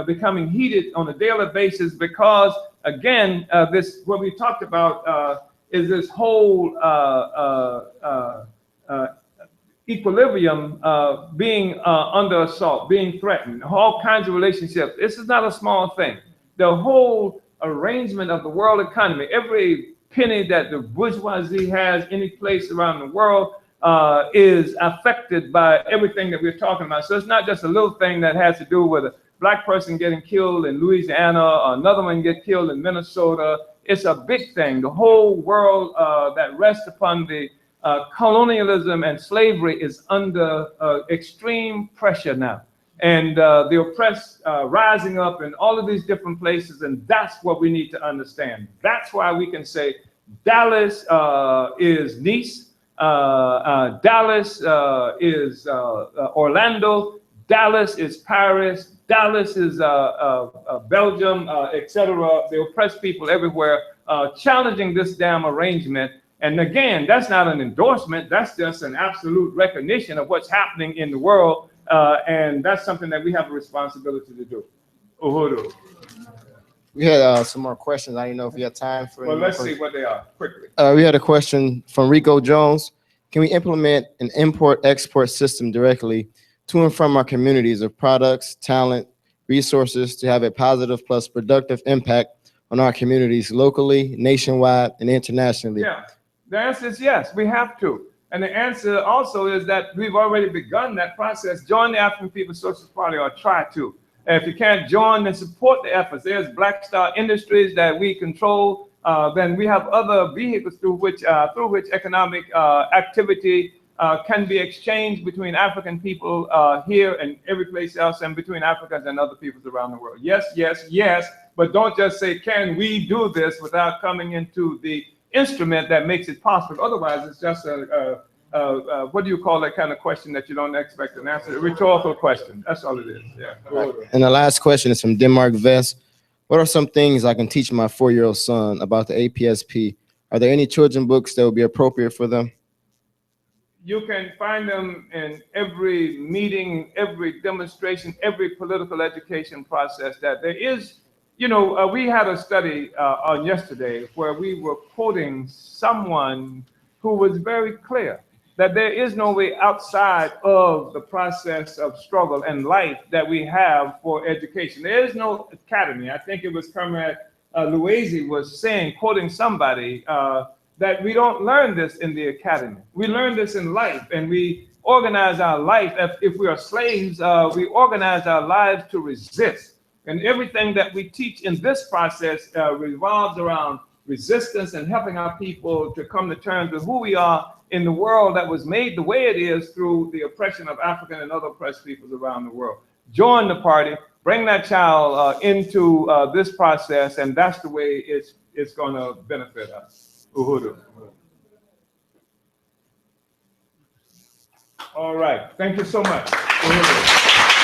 Speaker 2: becoming heated on a daily basis because, again, this what we talked about is this whole equilibrium being under assault, being threatened, all kinds of relationships. This is not a small thing. The whole arrangement of the world economy, every penny that the bourgeoisie has any place around the world is affected by everything that we're talking about. So it's not just a little thing that has to do with a black person getting killed in Louisiana or another one get killed in Minnesota. It's a big thing. The whole world that rests upon the colonialism and slavery is under extreme pressure now. And the oppressed rising up in all of these different places, and that's what we need to understand. That's why we can say Dallas is Nice, Dallas is Orlando, Dallas is Paris, Dallas is Belgium, etc. The oppressed people everywhere challenging this damn arrangement. And again, that's not an endorsement. That's just an absolute recognition of what's happening in the world. And that's something that we have a responsibility to do. Uhuru.
Speaker 6: We had some more questions. I didn't know if you had time for.
Speaker 2: Well, let's see what they are quickly.
Speaker 6: We had a question from Rico Jones. Can we implement an import-export system directly to and from our communities of products, talent, resources to have a positive plus productive impact on our communities locally, nationwide, and internationally?
Speaker 2: Yeah, the answer is yes, we have to. And the answer also is that we've already begun that process. Join the African People's Socialist Party or try to. And if you can't join, then support the efforts. There's Black Star Industries that we control. Then we have other vehicles through which economic activity can be exchanged between African people here and every place else, and between Africans and other peoples around the world. Yes, yes, yes, but don't just say, can we do this, without coming into the instrument that makes it possible. Otherwise, it's just what do you call that kind of question that you don't expect an answer? A rhetorical question. That's all it is. Yeah.
Speaker 6: And the last question is from Denmark Vest. What are some things I can teach my 4-year-old son about the APSP? Are there any children books that would be appropriate for them?
Speaker 2: You can find them in every meeting, every demonstration, every political education process that there is. You know, we had a study on yesterday where we were quoting someone who was very clear that there is no way outside of the process of struggle and life that we have for education. There is no academy. I think it was Comrade Uneasy was saying, quoting somebody, that we don't learn this in the academy. We learn this in life, and we organize our life. If we are slaves, we organize our lives to resist. And everything that we teach in this process revolves around resistance and helping our people to come to terms with who we are in the world that was made the way it is through the oppression of African and other oppressed peoples around the world. Join the party, bring that child into this process, and that's the way it's going to benefit us. Uhuru. All right, thank you so much. Uhuru.